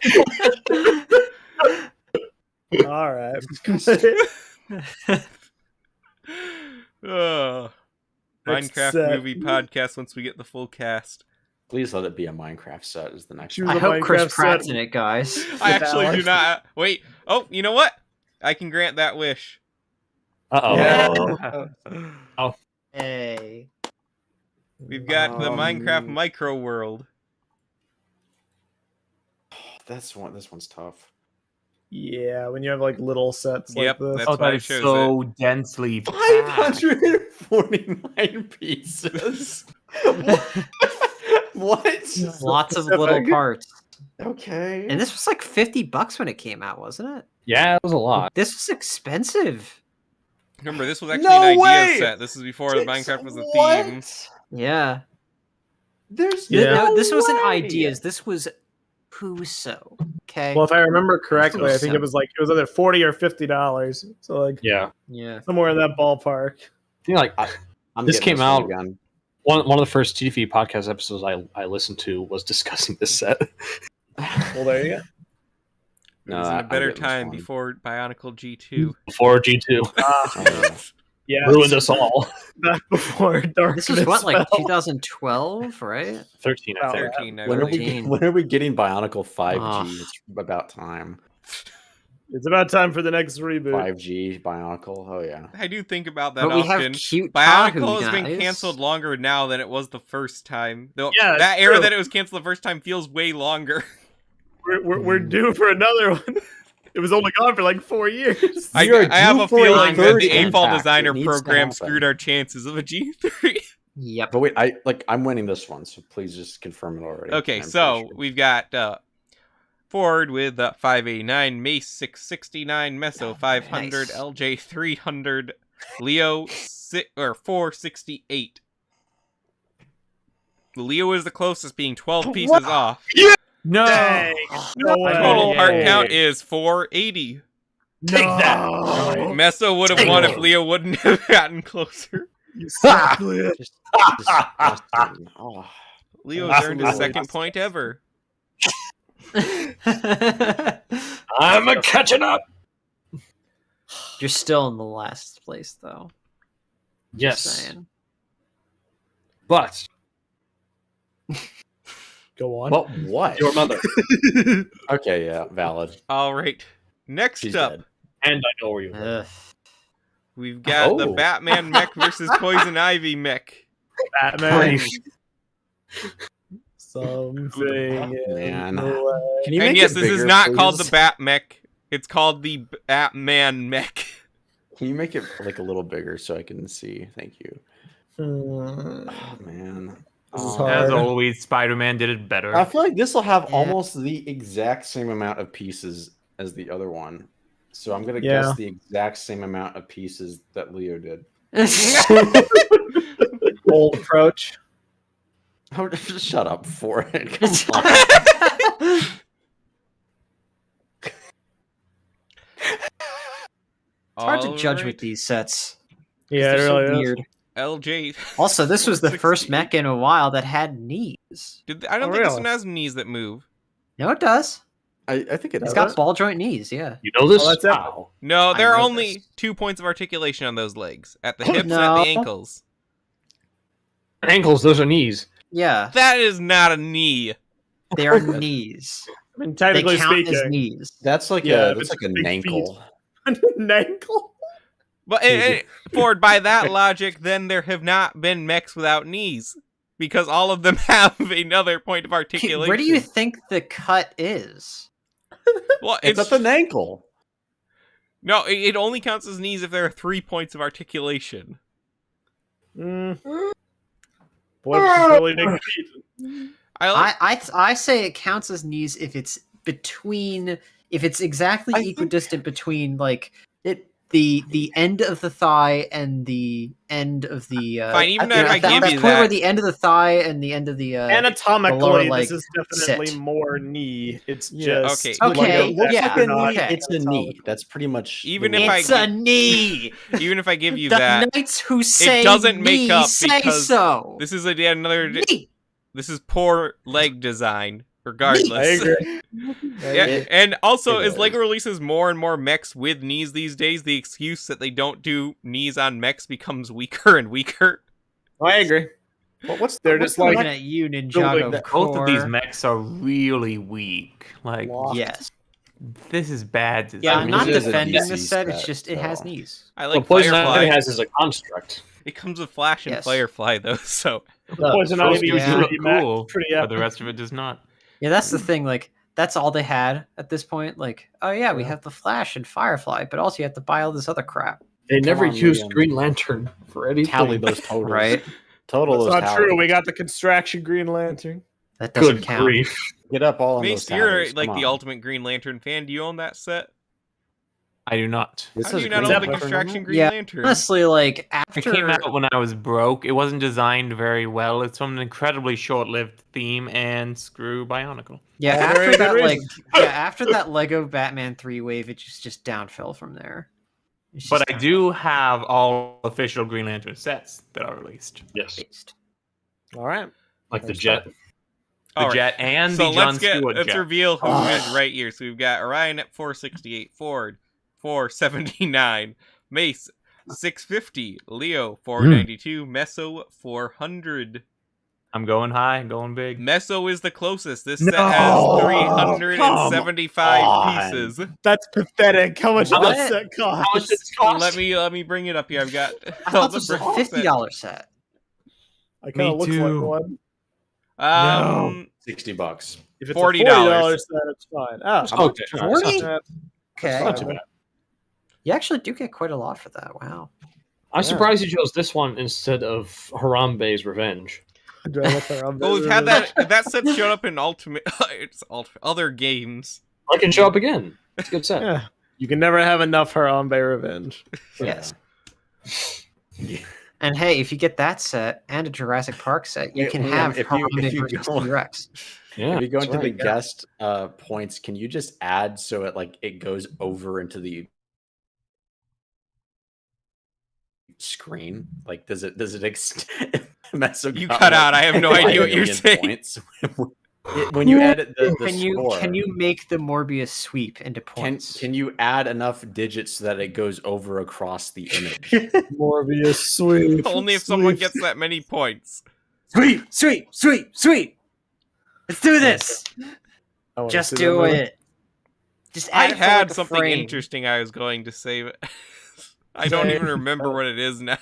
All right. Ugh. Next Minecraft set. movie podcast once we get the full cast. Please let it be a Minecraft set. Is the next Choose one. I a hope Chris Minecraft Pratt's set. in it, guys. I With actually do Alex. not. Wait. Oh, you know what? I can grant that wish. Uh-oh. Yeah. Hey. We've got the Minecraft micro world. This one's tough. Yeah, when you have like little sets Yep, like this. that's Oh, why that it is shows so densely packed. 549 pieces. What? Lots of Specific. little parts. Okay. And this was like $50 when it came out, wasn't it? Yeah, it was a lot. This was expensive. Remember, this was actually No an idea way! set. This is before the Minecraft was a What? theme. Yeah. There's Yeah. No, this wasn't way. ideas. This was Puso. Okay. Well, if I remember correctly, I think Awesome. it was either $40 or $50. So like Yeah. yeah. somewhere in that ballpark. I think like I'm This getting came one out- again. one of the first TDF podcast episodes I listened to was discussing this set. Well, there you go. It No, was in a I'm better getting this time one. before Bionicle G2. Before G2 Yeah, ruined us all. back before Darkness. This was what, like fell. 2012, right? 13, I Oh, think. 13, I When are, believe. when are we getting Bionicle 5G? Ah. It's about time. It's about time for the next reboot. 5G Bionicle. Oh yeah. I do think about that But we often. have cute Tahu Bionicle has been guys. canceled longer now than it was the first time. Though Yeah, that it's era true. that it was canceled the first time feels way longer. We're due for another one. It was only gone for like 4 years. I, We are I have due a for a feeling that third the AFOL impact. designer It needs to program happen. screwed our chances of a G3. Yep. But wait, I'm winning this one, so please just confirm it already. Okay, I'm so pretty sure. we've got Ford with 589, Mace 669, Meso 500, nice. LJ 300, Leo 468. Leo is the closest, being 12 pieces off. No. Dang. No way. Total heart Yay. count is 480. Take that. Meso would have won if Leo wouldn't have gotten closer. Just disgusting. Oh. Leo's earned his second point ever. I'm a catching up. You're still in the last place, though. Just Yes, saying. but Go on. But what? your mother, Okay, yeah, valid. All right. Next She's up, dead. and I know where you. Ugh. we've got the Oh. Batman mech versus Poison Ivy mech. Batman. Grief. Something. Man. in the way. Can you And make yes, it this is bigger, not called the please? Bat mech. It's called the Batman mech. Can you make it like a little bigger so I can see? Thank you. Hmm. Oh man. This is Um, hard. As always, Spider-Man did it better. I feel like this will have Yeah. almost the exact same amount of pieces as the other one. So I'm gonna Yeah. guess the exact same amount of pieces that Leo did. Bold approach. Oh, just shut up for it. Come on. It's hard to judge with these sets. Yeah, it They're so really is. weird. LJ. Also, this was the first 68. mech in a while that had knees. I don't Oh, think this really? one has knees that move. No, it does. I think it It's does. got ball joint knees, yeah. You know this? Oh, that's it. Wow. No, I there are know only this. 2 points of articulation on those legs, at the hips and No. at the ankles. Ankles, those are knees. Yeah, That is not a knee. they are knees. I mean, They technically count as speaking. knees. That's like Yeah, a if that's it's like a big feet. nankle. An ankle. But Ford, by that logic, then there have not been mechs without knees, because all of them have another point of articulation. Where do you think the cut is? Well, It's it's at the nankle. no. It only counts as knees if there are 3 points of articulation. Boy, this is really big feet. I like. I say it counts as knees if it's between, if it's exactly I think- equidistant between like the end of the thigh and the end of the Fine, even you know, if I at that, give that you point where that, the end of the thigh and the end of the Anatomically, leg this is definitely sit. more knee. It's Yeah, just okay. Okay, It looks yeah, like a knee. okay. It's a knee. That's pretty much Even the if way- I it's a knee. even if I give you The that, knights who say doesn't make knee up say because so. this is another. Knee. This is poor leg design, I regardless. agree. Yeah, and also, it as is. LEGO releases more and more mechs with knees these days, the excuse that they don't do knees on mechs becomes weaker and weaker. I agree. What's They're what's just the like- Looking at you, building Ninjago. that- Both of these Core. mechs are really weak. Like, Loft. Yes. this is bad design. Yeah, I I'm mean, not this is a defending DC this set. It's set, just it has so- knees. I What like Poison Firefly. Ivy has is a construct. It comes with Flash and Yes. Firefly, though, so... Poison First Ivy two is yeah. look pretty cool, pretty but the epic. rest of it does not. Yeah, that's the thing. Like, that's all they had at this point. Like, oh yeah, we have the Flash and Firefly, but also you have to buy all this other crap, They never on, used Liam. Green Lantern for anything. tally those totals. right? Total That's those not tallies. true. We got the construction Green Lantern. That doesn't Good count. grief. Get up all on Mace, those you're tallies. like Come the on. ultimate Green Lantern fan. Do you own that set? I do not. This How do is you not Green own the Lantern. Construction Green Yeah, Lantern? Honestly, like It after came out when I was broke. It wasn't designed very well. It's from an incredibly short-lived theme, and screw Bionicle. yeah, All after very that good like reasons. yeah, after that Lego Batman 3 wave, it just downfell from there. It's But just I do have all official Green Lantern sets that are released. Yes. based. All right. Like the That's jet. The Alright, Jet and So the John let's Stewart let's Jet. reveal who Oh. is right here. So we've got Orion at 468, Ford 479, Mace 650, Leo 492, Meso 400. I'm going high, going big. Meso is the closest. This set No! has 375 Come on. pieces. That's pathetic. How much did How that much- set cost? How much did it cost? Let me bring it up here. I've got I all thought the this was a bricks set. $50 set. I kind of Me looks too. like one. $60. If it's $40. a $40 set, it's fine. Oh, Okay. 40? uh, Okay. not too bad. You actually do get quite a lot for that. Wow. I'm surprised you chose this one instead of Harambe's Revenge. Drama her on Well, we've better had revenge. that set showed up in other games. I can show up again. It's a good set. Yeah, you can never have enough Harambe revenge. Yes. And hey, if you get that set and a Jurassic Park set, you Wait, can Liam, have if you Harambe versus go- T-Rex. Yeah, if you go that's into the right. guest points, can you just add so it goes over into the screen? Like, does it You cut out. I have no idea what you're saying. Points. When you edit the Can you score, make the Morbius sweep into can points? you add enough digits so that it goes over across the image? Morbius sweep. Only if someone gets that many points. Sweep. Let's do this. I wanna Just see do that movie. it. Just I add it for, had like, a something frame. interesting I was going to say, but I don't even remember what it is now.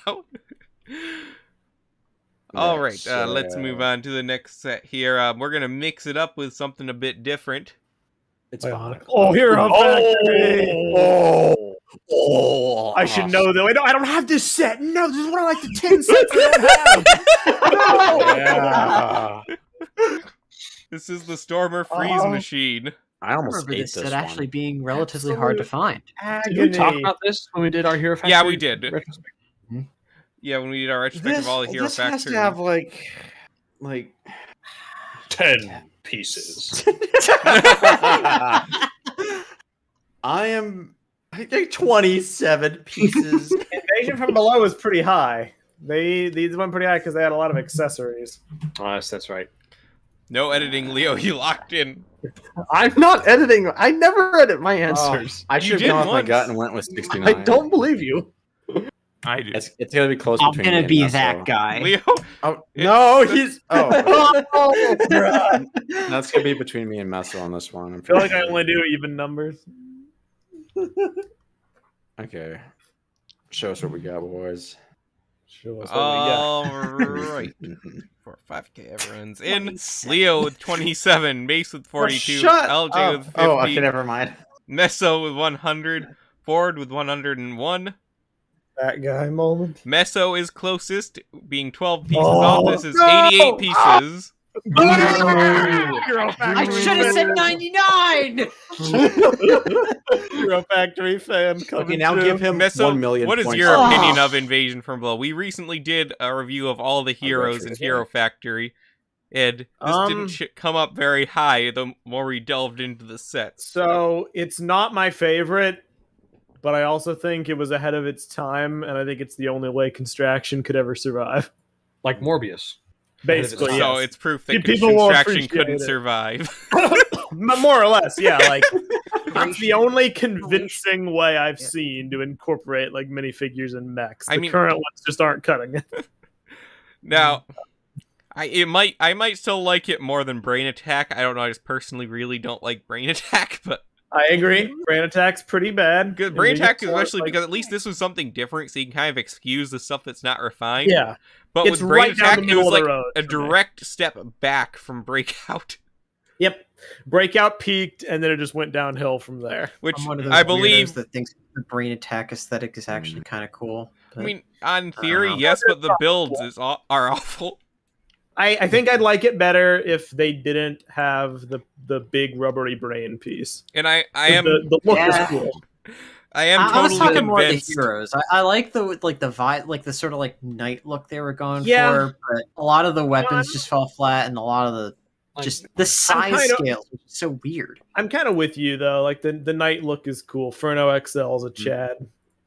All right, let's move on to the next set here. We're gonna mix it up with something a bit different. It's Bionic. Oh, Hero Factory. Oh, I should know though. I don't have this set. No, this is one of like the 10 sets I don't have. Yeah. This is the Stormer Freeze Machine. I I almost remember ate this this set one. actually being relatively hard to find. Did we talk about this when we did our Hero Factory? Yeah, we did. retrospective? Yeah, when we did our retrospective of all the Hero this has Factory. to have like 10 pieces. I think 27 pieces. Invasion from Below is pretty high. These went pretty high because they had a lot of accessories. Oh, yes, that's right. No editing, Leo. You locked in. I'm not editing. I never edit my answers. I You should have did gone with my once. gut and went with 69. I don't believe you. I do. It's gonna be close I'm between gonna me and be Meso. that guy. Leo, Oh It's- no, he's Oh, bruh. that's gonna be between me and Meso on this one. I feel like I only do even numbers. Okay. Show us what we got, boys. Show us what we got. all right. For 5K, everyone's in. Leo with 27, Mace with 42, Shut LJ up. with 50, Oh, okay, never mind. Meso with 100, Ford with 101. That guy moment. Meso is closest, being 12 pieces Oh, off. This is no! 88 pieces. I should have said 99. Hero Factory fan coming Okay, now through. give him Meso, 1 million what is points. your Oh. opinion of Invasion from Below? We recently did a review of all the heroes in retro Hero Factory, and this didn't come up very high the more we delved into the sets. So it's not my favorite, but I also think it was ahead of its time, and I think it's the only way Construction could ever survive. Like Morbius. Basically, So yes. it's proof that People will Construction appreciate couldn't it. survive. More or less, yeah. Like it's the only convincing way I've seen to incorporate like minifigures and mechs. The I mean- current ones just aren't cutting it. Now, I might still like it more than Brain Attack. I don't know. I just personally really don't like Brain Attack, but I agree. Brain Attack's pretty bad. good Brain Attack, especially because at least this was something different, so you can kind of excuse the stuff that's not refined. Yeah, But it's with Brain right down Attack, the it middle was of the like road a for me. direct step back from Breakout, Yep. Breakout peaked, and then it just went downhill from there. which I'm one of those I believe. weirdos that thinks the Brain Attack aesthetic is actually kind of cool. I mean, on theory, know. yes, but the builds are awful. I think I'd like it better if they didn't have the big rubbery brain piece. And I am the look Yeah. is cool. I am I was totally talking more of the convinced. heroes. I like the vibe, like the sort of like night look they were going Yeah. for, but a lot of the weapons I'm- just fell flat, and a lot of the just the size kinda- scales was so weird. I'm kind of with you though. Like the night look is cool. Furno XL is a Chad.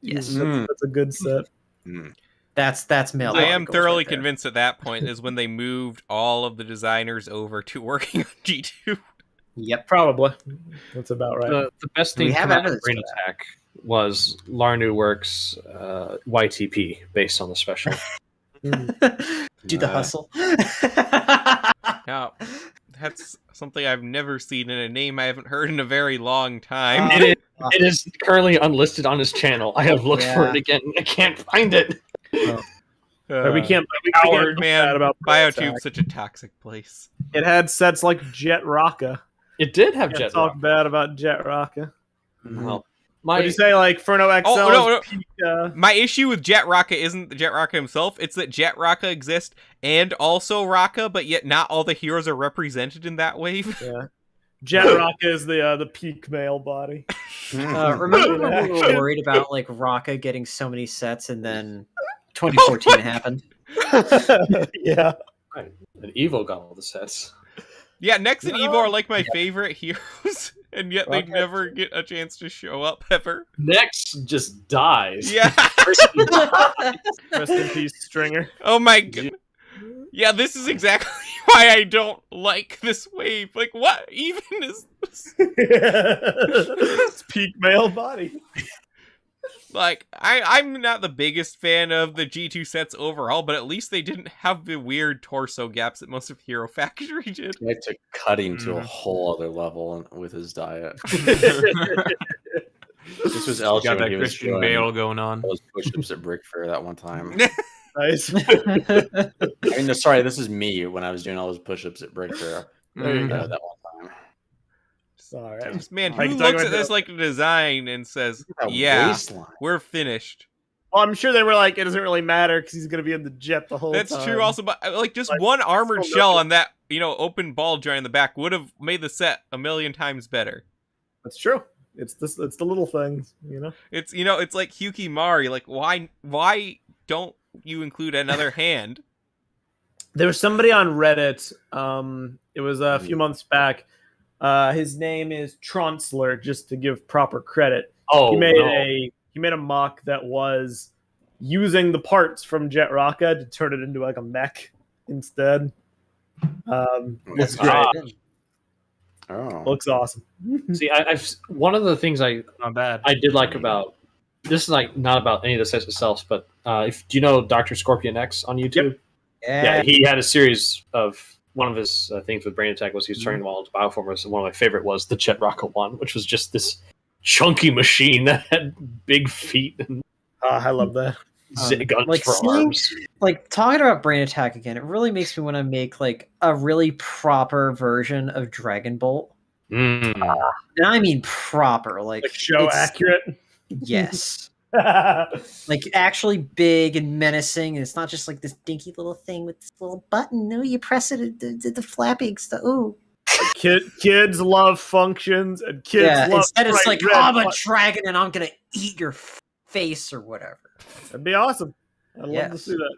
Yes, That's a good set. that's male. I am articles thoroughly right there. convinced at that point is when they moved all of the designers over to working on G2. Yep. Probably. That's about right. The best We thing have from that evidence Brain for that. Attack was Larnu Works YTP based on the special. Do the hustle. Now, that's something I've never seen in a name I haven't heard in a very long time. It is currently unlisted on his channel. I have looked for Yeah. it again. I can't find it. we can't. We Howard, can't man, bad about Brain Biotube's Attack. such a toxic place. It had sets like Jet Rocka. It did have Can't Jet talk Rock. bad about Jet Rocka. Well, What'd you say, like Furno XL? Oh, no. is peak, My issue with Jet Rocka isn't the Jet Rocka himself. It's that Jet Rocka exists and also Rocka, but yet not all the heroes are represented in that wave. yeah. Jet Rocka is the peak male body. Remember when we were worried about like Rocka getting so many sets, and then 2014 happened. Yeah. Right. And Evo got all the sets. Yeah, Nex and Evo are like my favorite heroes, and yet they Rocka never get a chance to show up ever. Next just dies. Yeah. Rest in peace, Stringer. Oh my god. Yeah, this is exactly why I don't like this wave. Like, what even is this? It's peak male body. Like, I'm not the biggest fan of the G2 sets overall, but at least they didn't have the weird torso gaps that most of Hero Factory did. I took cutting to a whole other level with his diet. This was LJ Got when that he was Christian doing Bale going on. those push-ups at Brick Fair that one time. Nice. I mean, no, sorry, this is me when I was doing all those push-ups at Brick Fair. There you go. That one time. Sorry. Man, I who can talk looks about at this that. like a design and says, That yeah, waistline. we're finished. Well, I'm sure they were like, it doesn't really matter because he's gonna be in the jet the whole time. That's true also, but like just Like, one armored so shell nothing. on that, open ball joint in the back would have made the set a million times better. That's true. It's this. It's the little things, you know. It's it's like Hyukimari. Like why don't you include another hand? There was somebody on Reddit. It was a few months back. His name is Tronsler, just to give proper credit. Oh, He made no. he made a mock that was using the parts from Jet Rocka to turn it into like a mech instead. Looks great. Ah. Oh. Looks awesome. See, I've one of the things I Not bad. did like about this is like not about any of the sets itself, but do you know Dr. Scorpion X on YouTube? Yeah, he had a series of one of his things with Brain Attack was he was turning them all into bioformers, and one of my favorite was the Chet Rocka one, which was just this chunky machine that had big feet and I love that. guns like for seeing- arms. Like talking about Brain Attack again, it really makes me want to make like a really proper version of Dragon Bolt. Mm. And I mean proper, like Show it's- accurate. Yes. Like actually big and menacing, and it's not just like this dinky little thing with this little button. No, you press it, the flapping stuff. Ooh. Kids love functions, and kids love. Instead it's bright like, red I'm a buttons. dragon and I'm gonna eat your face or whatever. That'd be awesome. I'd love to Yes. see that.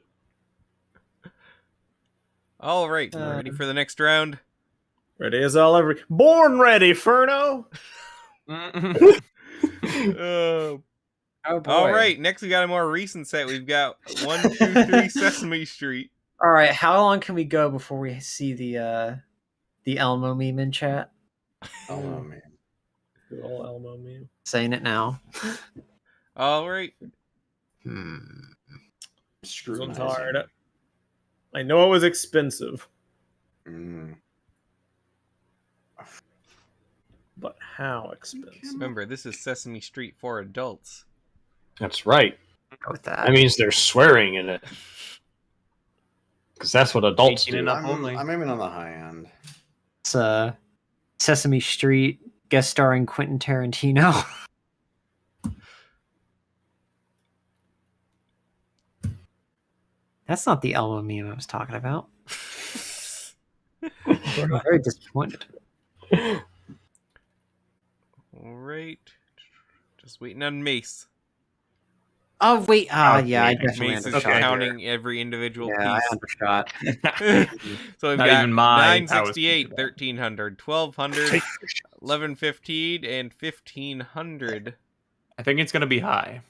All right, we're ready for the next round. Ready as all ever. Born ready, Furno. Uh, Oh boy. all right, next we got a more recent set. We've got 1, 2, 3 Sesame Street. All right, how long can we go before we see the Elmo meme in chat? Oh man. Good old Elmo meme. Saying it now. All right. This one's Scrutinizing. hard. I know it was expensive, Mm. but how expensive? Remember, this is Sesame Street for adults. That's right. Go with that. That means they're swearing in it. Because that's what adults 18 do. and up. Only. I'm aiming on the high end. It's Sesame Street guest starring Quentin Tarantino. That's not the Elmo meme I was talking about. I'm very disappointed. All right. Just waiting on Mace. Oh wait, Okay, yeah, I definitely Mace is undershot. Okay. counting every individual Yeah, I piece. undershot. So we've Not got even mine. 968, I was 1300, 1200, 1115, and 1500. I think it's gonna be high.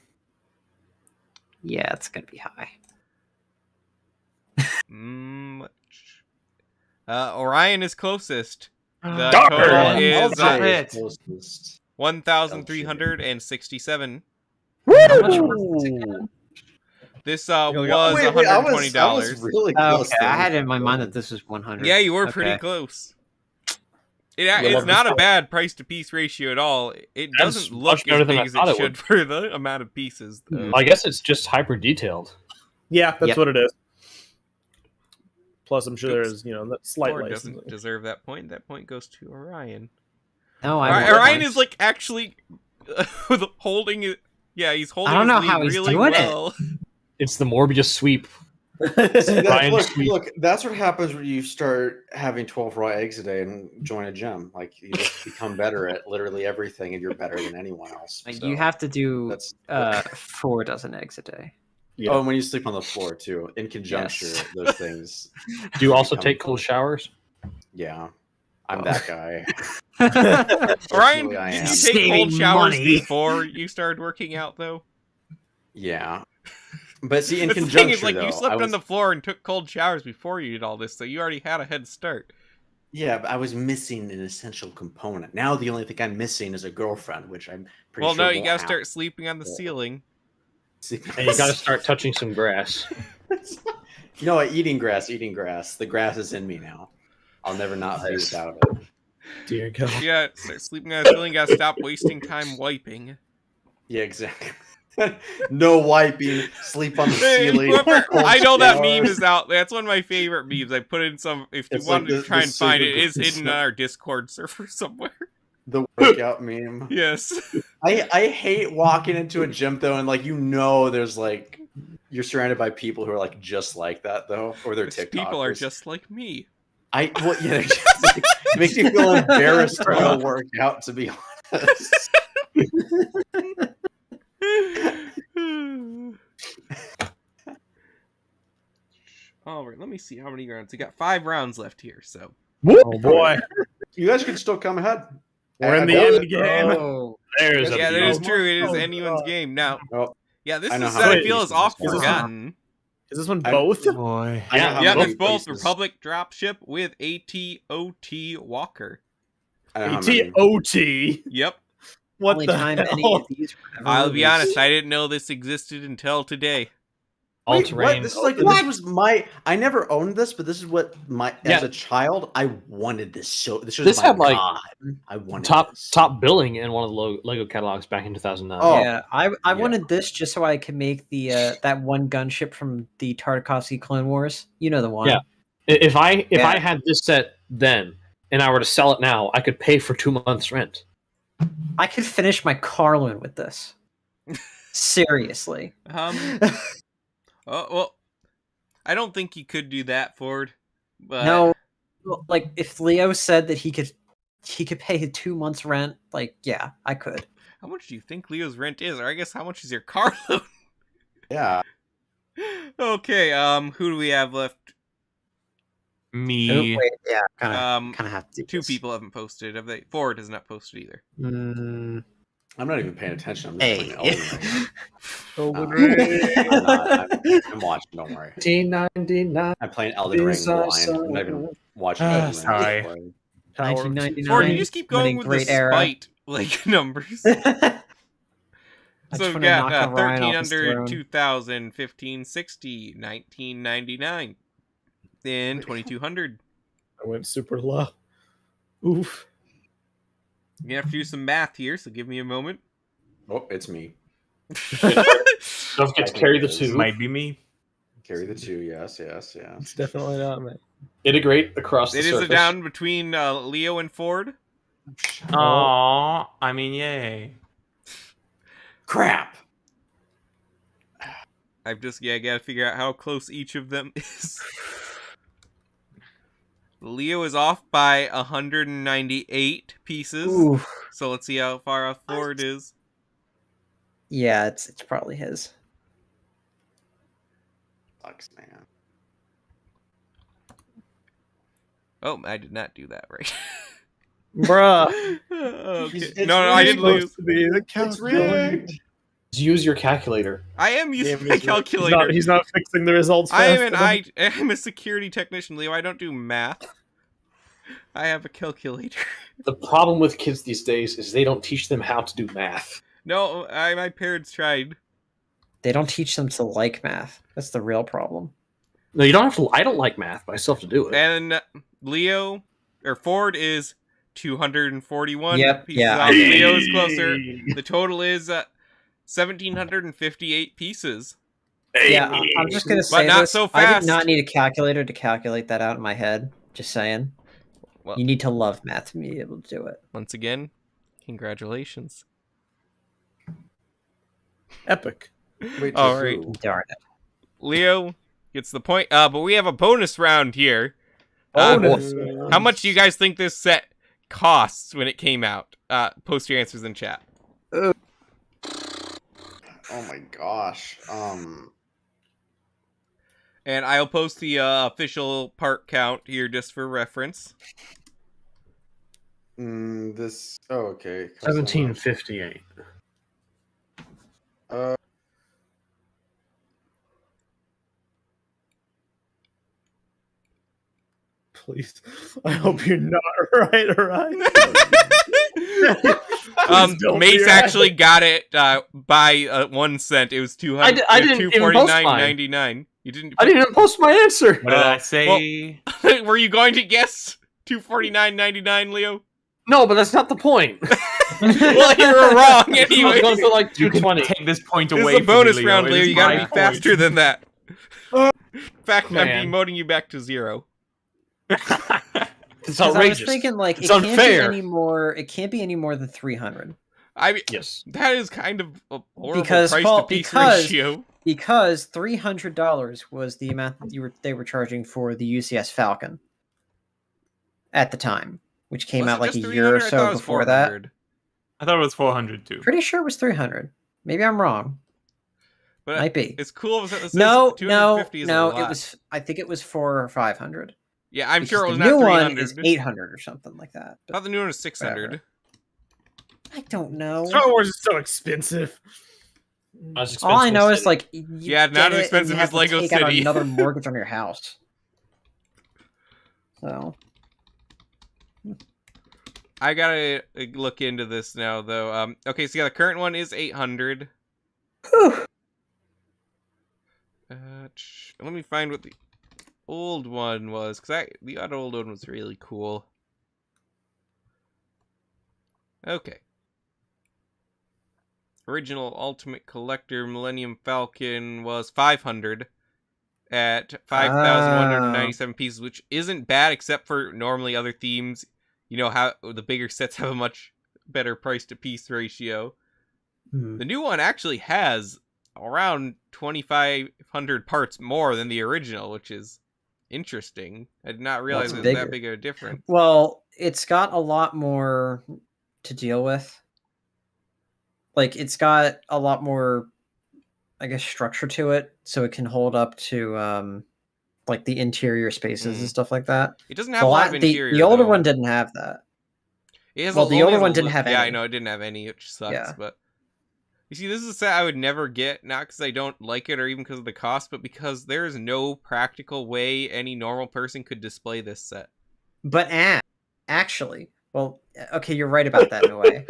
Yeah, it's gonna be high. Orion is closest. The Darn! total I'll is Stop it. Closest. 1,367. How much was this again? This go. was Wait, $120. I was really close. Okay, I there. had it in my mind that this was 100. Yeah, you were pretty Okay. close. love It's this not a stuff. bad price to piece ratio at all. It That's doesn't much look better as than big I as thought it it should would. for the amount of pieces. Though. I guess it's just hyper detailed. Yeah, that's Yep. what it is. Plus, I'm sure Oops. there's that slight Thor licensing. doesn't deserve that point. That point goes to Orion. No, I Orion is like actually holding it. Yeah, he's holding. I don't his know lead how he's really doing it. well. It's the Morbius sweep. See, that, Ryan look, Sweet. look, that's what happens when you start having 12 raw eggs a day and join a gym. Like you just become better at literally everything, and you're better than anyone else. Like, So you have to do that's 4 dozen eggs a day. Yeah. Oh, and when you sleep on the floor too, in conjunction, Yes. those things. Do you also become- take cold showers? Yeah, I'm that guy. Ryan, Unfortunately, I did am. you take Saving cold showers money. before you started working out, though? Yeah, but see, in That's the conjunction, thing is, like, though, you slept I was, on the floor and took cold showers before you did all this, so you already had a head start. yeah, but I was missing an essential component. Now the only thing I'm missing is a girlfriend, which I'm pretty Well, sure no, you won't gotta happen. start sleeping on the Yeah. ceiling. And you got to start touching some grass. No, eating grass. The grass is in me now. I'll never not be Nice. without it. Dear God. Yeah, start sleeping on the ceiling. Gotta stop wasting time wiping. Yeah, exactly. No wiping. Sleep on the Hey, ceiling. whoever- cold I know that showers. meme is out. That's one of my favorite memes. I put in some. If you It's like wanted to the try and find it, super it is gross hidden on our Discord server somewhere. The workout meme. Yes. I hate walking into a gym though, and like there's like you're surrounded by people who are like just like that though, or they're These TikTokers. people are just like me. they're just like, it makes me feel embarrassed to go work out. To be honest. All right, let me see how many rounds. We got 5 rounds left here, so Oh boy. You guys can still come ahead. We're in I the doubt end it. game. Oh, There's a yeah, that view. is true. It is Oh, anyone's God. game now. Oh, Yeah, this I know is how I many feel is pieces off this is. forgotten. Is this one I- both? Boy. I know Yeah, how Yeah, many it's both pieces- Republic Dropship with ATOT Walker. I know how many. ATOT. Yep. What only the time hell? any of these were ever I'll be released. honest, I didn't know this existed until today. All Wait, terrain. what? This is like this was my. I never owned this, but this is what my Yeah. as a child I wanted this. So this was This my had, like, god. I wanted top this. top billing in one of the Lego catalogs back in 2009. Oh, Yeah, I yeah. wanted this just so I could make the that one gunship from the Tartakovsky Clone Wars. You know the one. Yeah. If I Yeah. had this set then and I were to sell it now, I could pay for 2 months rent. I could finish my car loan with this. Seriously. Oh, well, I don't think you could do that, Ford. But No, well, like if Leo said that he could pay 2 months rent, like yeah, I could. how much do you think Leo's rent is? Or I guess how much is your car loan? Yeah. Okay, who do we have left? Oh, Me. wait, yeah, kind Um, of have to. Do 2 this. people haven't posted. Have they? Ford has not posted either. Mm, I'm not even paying attention. I'm just hey. playing Elden Ring. Elden Uh, Ring. I'm not. I'm watching. Don't worry. 1999. I'm playing Elden Ring These are blind. I'm not even watching Ah, Elden Ring. sorry. Power of 1999. Ford, you just keep going winning with great the era. spite like numbers. I So just we've wanna knock got Orion off his 1300, throne. 2000, 1560, 1999, then 2200. I went super low. Oof. You're gonna have to do some math here, so give me a moment. Oh, it's me. Don't forget to carry the It is. 2. Might be me. Carry the 2. Yes. It's definitely not me. Integrate across the It is surface. a down between Leo and Ford. Aww. I mean, yay. Crap. I've just gotta figure out how close each of them is. Leo is off by 198 pieces. Ooh, So let's see how far off Ford is. yeah, it's probably his. Sucks, man. Oh, I did not do that right. Bruh. Okay. It's No, I did really lose. To be the It's calculator. rigged. Use your calculator. I am using Damn, my he's not- calculator. He's not fixing the results. I am fast an enough. I'm a security technician, Leo. I don't do math. I have a calculator. The problem with kids these days is they don't teach them how to do math. No, my parents tried. They don't teach them to like math. That's the real problem. No, you don't have to. I don't like math, but I still have to do it. And Leo or Ford is 241 Yep, pieces yeah. off. Leo is closer. The total is 1,758 pieces. Yeah, I'm just gonna say not this. so I fast. did not need a calculator to calculate that out in my head. Just saying. Well- You need to love math to be able to do it. Once again, congratulations. Epic. Wait, All to right. who? Darn it. Leo gets the point. But we have a bonus round here. Bonus. How much do you guys think this set costs when it came out? Post your answers in chat. Oh my gosh. And I'll post the official part count here just for reference. This. Oh, okay. 1758. Please. I hope you're not right, all right? don't Mace be right. actually got it by 1 cent. It was I didn't even post mine. $249.99. You didn't. I didn't even post my answer. What did I say? Were you going to guess $249.99, Leo? No, but that's not the point. Well, you were wrong I was anyway. going for like You can 220. take this point This away is a bonus from me, Leo. round, It Leo. is You gotta my be point. faster than that. In fact, I'm Man. demoting you back to 0. It's 'Cause I was outrageous. thinking like It's it can't unfair. be any more. It can't be any more than 300 I mean, Yes. that is kind of a horrible Because, price Paul, to piece because- ratio. because $300 was the amount that they were charging for the UCS Falcon at the time, which came Was out it like a just year or 300? I thought it so was before that. 400. I thought it was 400 too. Pretty sure it was 300. Maybe I'm wrong. But Might be. it's cool that it says No, 250 is a no. lot. It was. I think it was 400 or 500. Yeah, I'm sure it was the not new 300. one is 800 or something like that. I But thought the new one was 600. I don't know. Star Wars is so expensive. All I know is like you Yeah, not get as it and expensive you have as Lego to take out City. another mortgage on your house. So I gotta look into this now, though. Okay, so yeah, the current one is 800. whew. Let me find what the old one was, because the other old one was really cool. Okay. Original Ultimate Collector Millennium Falcon was 500 at 5,197 pieces, which isn't bad, except for normally other themes. You know how the bigger sets have a much better price to piece ratio. The new one actually has around 2,500 parts more than the original, which is interesting. I did not realize That's it was bigger. that big of a difference. Well, it's got a lot more to deal with. Like it's got a lot more, I guess, structure to it, so it can hold up to like the interior spaces and stuff like that. It doesn't have a lot of interior. The older though. one didn't have that. It has Well, the only older has one a didn't li- have Yeah, I any. know it didn't have any, which sucks. Yeah. But you see, this is a set I would never get, not because I don't like it or even because of the cost, but because there is no practical way any normal person could display this set. But actually, well, okay, you're right about that in a way.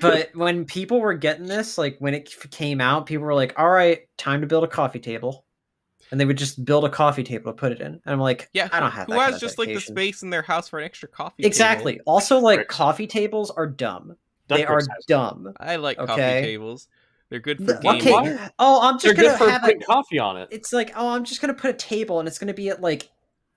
But when people were getting this, like when it came out, people were like, "All right, time to build a coffee table," and they would just build a coffee table to put it in. And I'm like, Yeah, I don't have who that. has kind of just like the dedication. space in their house for an extra coffee Exactly. table? Also, like Bricks. coffee tables are dumb. Duck They are Bricks has dumb. I like coffee Okay. tables. They're good for Okay. gaming. Oh, I'm They're just good gonna for have putting it. coffee on it. It's like, oh, I'm just gonna put a table, and it's gonna be at like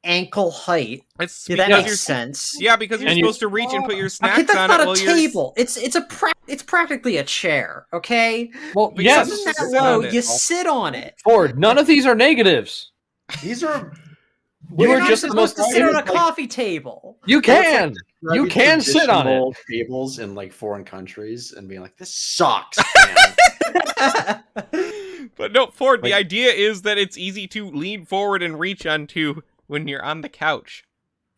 ankle height. It's Yeah, that because makes you're- sense. Yeah, because you're And you- supposed to reach and put your Okay, snacks that's on not it a while you're... table. It's practically a chair. Okay. Well, But yes, yes, Isn't that sit low? on it. You sit on it. Ford. None of these are negatives. These are. You You're are not just the supposed most. to sit on a like- coffee table. You can. You Very can sit on it. traditional tables in like foreign countries and being like, "This sucks." Man. But no, Ford, the Like- idea is that it's easy to lean forward and reach onto when you're on the couch.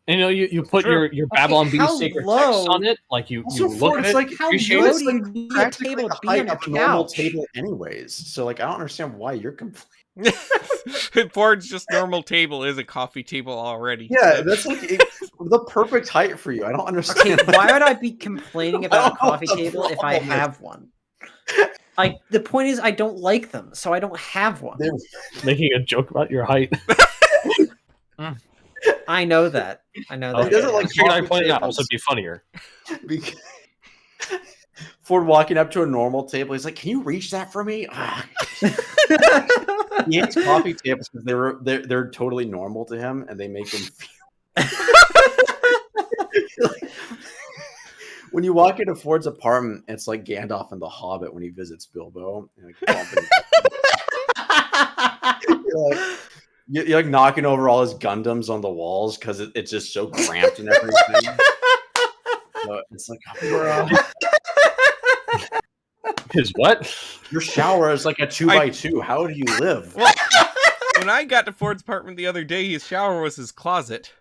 And you put True. your Babylon Okay, Bee how sacred low- text on it, like you Also, look Ford, at it's it. like How appreciate low it. do you need a practically table the to be on height your of a normal couch? table, anyways. So like, I don't understand why you're complaining. Ford's just normal table is a coffee table already. Yeah, that's like the perfect height for you. I don't Okay, understand. why would I be complaining about a I don't know coffee what the table if I problem is. have one? The point is I don't like them, so I don't have one. They're- Making a joke about your height. I know that. I know He that. doesn't like Figured I coffee pointed out, tables. also be funnier. Because- Ford walking up to a normal table, he's like, "Can you reach that for me?" Ah. He hates coffee tables because they're totally normal to him, and they make him feel. when you walk into Ford's apartment, it's like Gandalf in The Hobbit when he visits Bilbo. You're like knocking over all his Gundams on the walls because it's just so cramped and everything. So it's like, bro. His what? Your shower is like a 2x2. How do you live? Well, when I got to Ford's apartment the other day, his shower was his closet.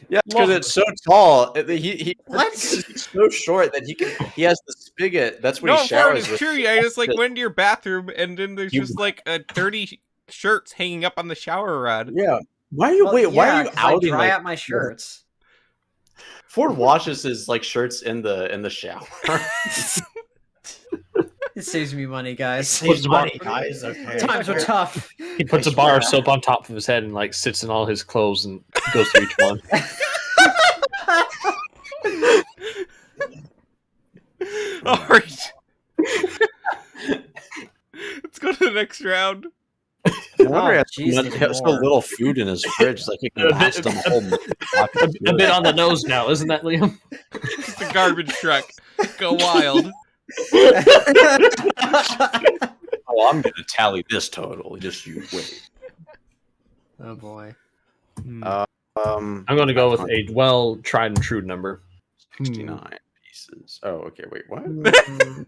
Yeah, because it's so tall. He's so short that he has the spigot. That's what No, he showers it's with. true. I just like went to your bathroom, and then there's just like 30 shirts hanging up on the shower rod. Yeah. Why are you why are you 'cause I outing dry like out my shirts? Ford washes his like shirts in the shower. It saves me money, guys. Puts a bar, guys. Okay. Times are tough. he puts a bar of soap on top of his head and like sits in all his clothes and goes through each one. All right. Let's go to the next round. No wonder Oh, he has so more. little food in his fridge. Like he can last him a whole month. A bit on the nose now, isn't that, Liam? It's a garbage truck. Go wild. Oh, I'm gonna tally this total. Just you wait. Oh boy. I'm going to go with a well tried and true number. 69 pieces. Oh, okay. Wait, what? Mm.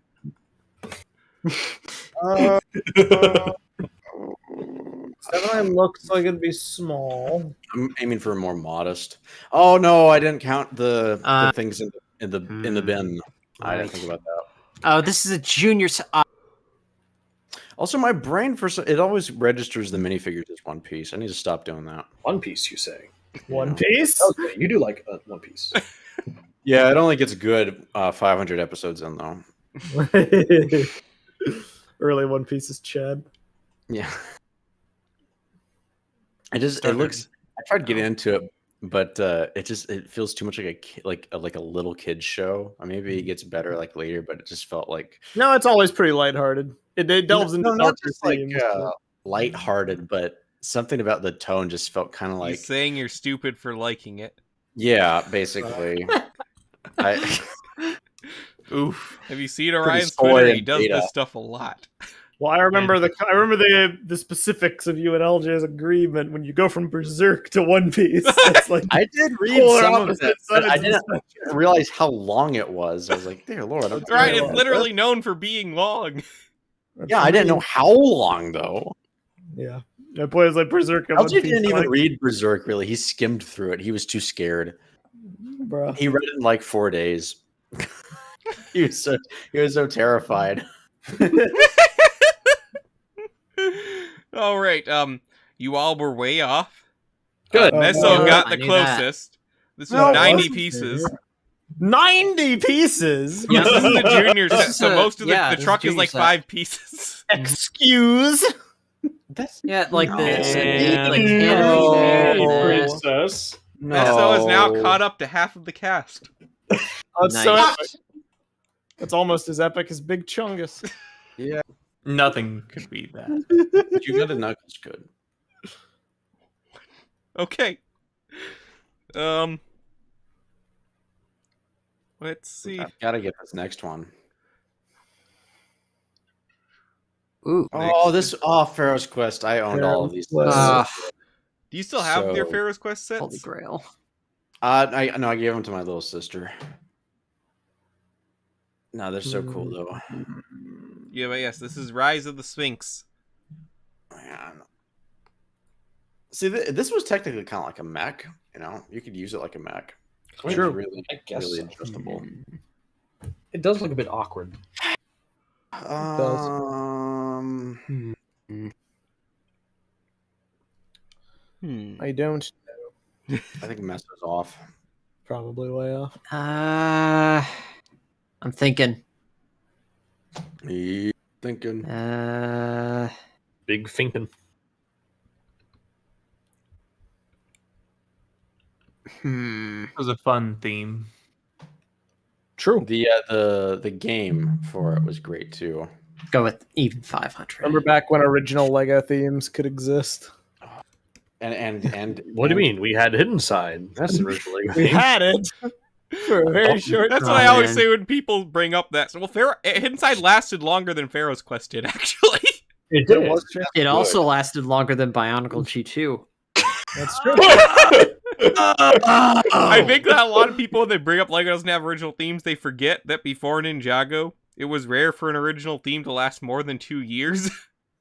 79 looks like it'd be small. I'm aiming for a more modest. Oh no, I didn't count the things in the bin. I didn't think about that. Oh, this is a junior. Also, my brain it always registers the minifigures as one piece. I need to stop doing that. One Piece, you say? One Piece? Okay, you do like One Piece. Yeah, it only gets good 500 episodes in though. Early One Piece is Chad. Yeah. It looks. I tried getting into it, but it feels too much like a little kid's show. Maybe it gets better like later, but it just felt like No, it's always pretty lighthearted. It delves into not darker just like themes. lighthearted, but something about the tone just felt kind of like He's saying you're stupid for liking it. yeah, basically. Oof. Have you seen Orion's spoiled Twitter? He in does beta. this stuff a lot. Well, I remember the specifics of you and LJ's agreement when you go from Berserk to One Piece. It's like I did read polar some of opposite it, but I sides of the didn't realize how long it was. I was like, dear Lord. I'm Right, Yeah. it's literally known for being long. spectrum. Yeah, I didn't know how long though. Yeah, I played like Berserk. And One LJ Piece, didn't even like, read Berserk really. He skimmed through it. He was too scared. bro. He read it in like 4 days. he was so terrified. All right, you all were way off. Good. Meso no, got I the knew that. closest. This was No, it 90 wasn't. pieces. 90 pieces. Yeah, this is the junior set, is so a- most of yeah, the this is truck is junior like set. 5 pieces. Excuse. Yeah, like No. this. Yeah. Like No. Canada and Princess. Meso is now caught up to half of the cast. Oh, it's so Nice. epic. It's almost as epic as Big Chungus. Yeah, Nothing could beat that. but you got a Knuckles good. Okay. Let's see. I've got to get this next one. Ooh. Pharaoh's Quest. I owned all of these. Pharaoh's things. Do you still have their So- Pharaoh's Quest sets? Holy Grail. I gave them to my little sister. No, they're so cool though. Yeah, but yes, this is Rise of the Sphinx. Man. See, this was technically kind of like a mech. You know, you could use it like a mech. It was True. really, I guess really so. adjustable. It does look a bit awkward. I don't. I think Mess was off. Probably way off. I'm thinking. Me thinking. Big thinking. It was a fun theme. True. The game for it was great too. Go with even 500. Remember back when original Lego themes could exist? And What do you mean? We had Hidden Side. That's originally. We had it. For a very short That's time. what I always man. say when people bring up that. Well, Hidden Side lasted longer than Pharaoh's Quest did, actually. It It did. was It also lasted longer than Bionicle G2. That's true. I think that a lot of people, when they bring up Lego doesn't have original themes, they forget that before Ninjago, it was rare for an original theme to last more than 2 years.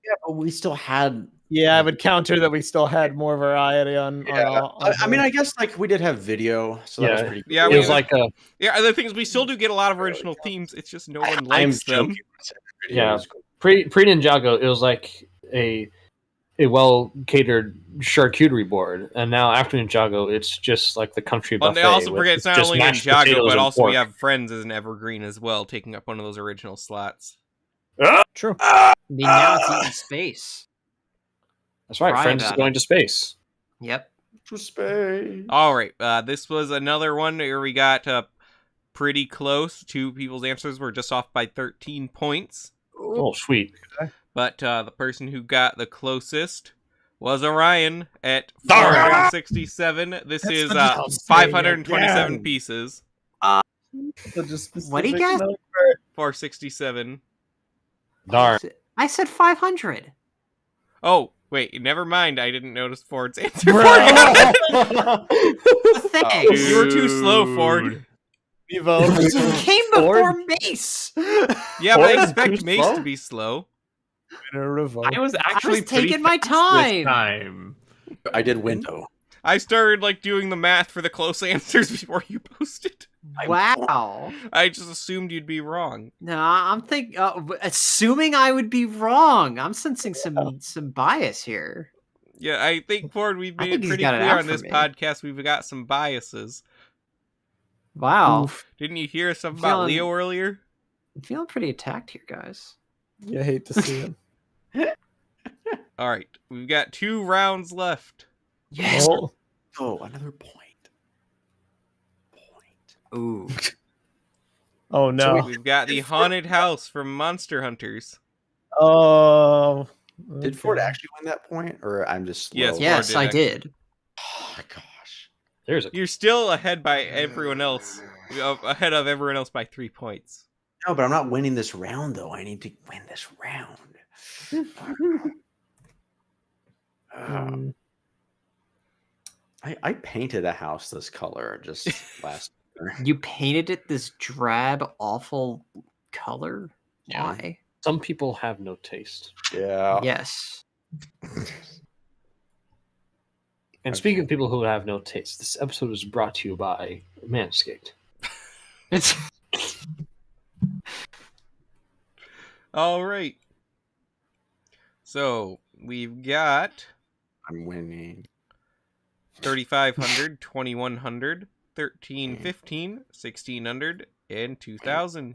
Yeah, but we still had. Yeah, I would counter that we still had more variety on. Yeah. on I mean, I guess like we did have video, so that was Yeah. pretty. Yeah, It we- was like a Yeah, the thing is, we still do get a lot of original themes. It's just no one I'm likes them. joking. Video Yeah. was cool. pre Ninjago. It was like a well catered charcuterie board, and now after Ninjago, it's just like the country But buffet. they also with forget it's not just only mashed Ninjago, potatoes but and also we pork. have Friends as an evergreen as well, taking up one of those original slots. True. I mean, now it's eating space. That's right. Cry Friends is about going to space. Yep. To space. All right, this was another one where we got pretty close. Two people's answers were just off by 13 points. Oh, sweet. But the person who got the closest was Orion at Darn. 467. This That's is what I'm saying 527 again. pieces. Such a What'd he specific get? number. 467. Darn. I said 500. Oh, wait, never mind. I didn't notice Ford's answer. Bro. Ford got it. Thanks. You were too slow, Ford. Evo. It came before Mace. Yeah, but I Ford is expect too Mace slow? to be slow. Revolt. I was actually pretty taking my fast time. this time. I did window. I started like doing the math for the close answers before you posted. Wow. I just assumed you'd be wrong. No, I'm assuming I would be wrong. I'm sensing some bias here. Yeah, I think Ford, we've I made think it he's pretty got it clear out on for this me. podcast we've got some biases. Wow. Didn't you hear something about Feeling- Leo earlier? I'm feeling pretty attacked here, guys. You hate to see it. All right, we've got 2 rounds left. Yes. Oh, Oh, another point. Ooh. oh no. We've got the haunted house from Monster Hunters. Oh. Did Ford okay. actually win that point, or I'm just slow? Yes, Ford Yes, did I actually. did. Oh my gosh. There's a You're still ahead by everyone else. Ahead of everyone else by 3 points. No, but I'm not winning this round though. I need to win this round. Mm. I painted a house this color just last year. You painted it this drab, awful color? Yeah. Why? some people have no taste. Yeah. Yes. And speaking of people who have no taste, this episode is brought to you by Manscaped. It's All right. So we've got I'm winning. 3,500, 2,100, 1,315, 1,600, and 2,000.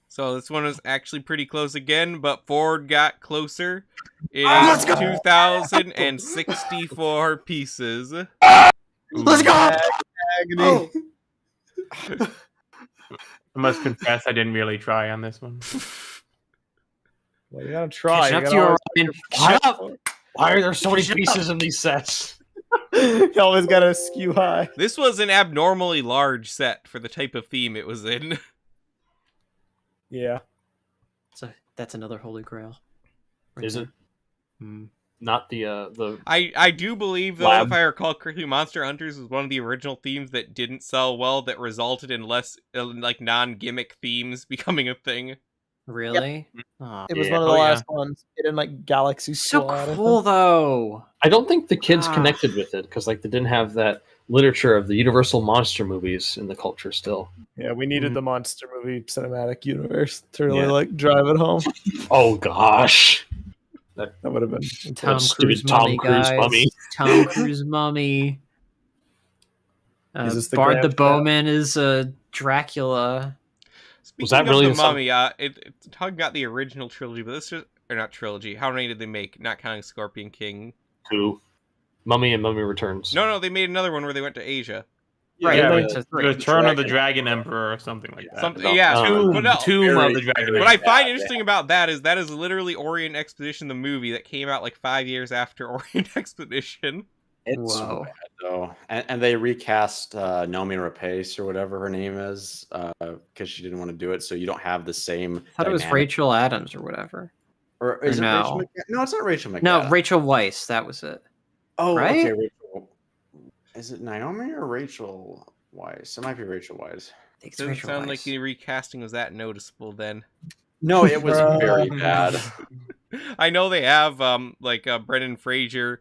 So this one was actually pretty close again, but Ford got closer. It is 2,064 pieces. Let's go! Agony. I must confess, I didn't really try on this one. Well, you gotta try. Catching You up to gotta you, always- Orion. Shut up! Why are there so many Shut pieces in these sets? You always gotta skew high. This was an abnormally large set for the type of theme it was in. Yeah. So that's another holy grail. Is it? Hmm. Not the I do believe, though, Lab. if I recall correctly, Monster Hunters was one of the original themes that didn't sell well, that resulted in less, like, non-gimmick themes becoming a thing. Really? Aw. It was Yeah. one of the Oh, yeah. last ones. It in like Galaxy So Squad. I think. cool, though. I don't think the kids Ah. connected with it because like they didn't have that literature of the Universal monster movies in the culture still. Yeah, we needed Mhm. the monster movie cinematic universe to really Yeah. like drive it home. Oh gosh. That would have been Tom stupid Cruise Tom mummy, Cruise guys. mummy. Tom Cruise mummy. Is this the Bard the grand Bowman is Dracula. Speaking that really of the some- Mummy, talking about the original trilogy, but this is, or not trilogy, how many did they make? Not counting Scorpion King. 2. Mummy and Mummy Returns. No, they made another one where they went to Asia. Right, Yeah, right, but so three. Return of the Dragon Emperor or something like that. Something, no. yeah. Tomb- but no, Tomb of the Dragon what I Emperor. find interesting about that is literally Orient Expedition, the movie that came out like 5 years after Orient Expedition. It's Whoa. bad, though, and they recast Noomi Rapace or whatever her name is because she didn't want to do it. So you don't have the same. I thought it was dynamic. Rachel Adams or whatever. Or is Or it no. Rachel McAdams? No, it's not Rachel McAdams. No, Rachel Weisz. That was it. Oh, right? okay. Rachel. Is it Naomi or Rachel Weisz? It might be Rachel Weisz. I think it's Doesn't Rachel sound Weisz. like the recasting was that noticeable then. No, it was Bruh. very bad. I know they have Brendan Fraser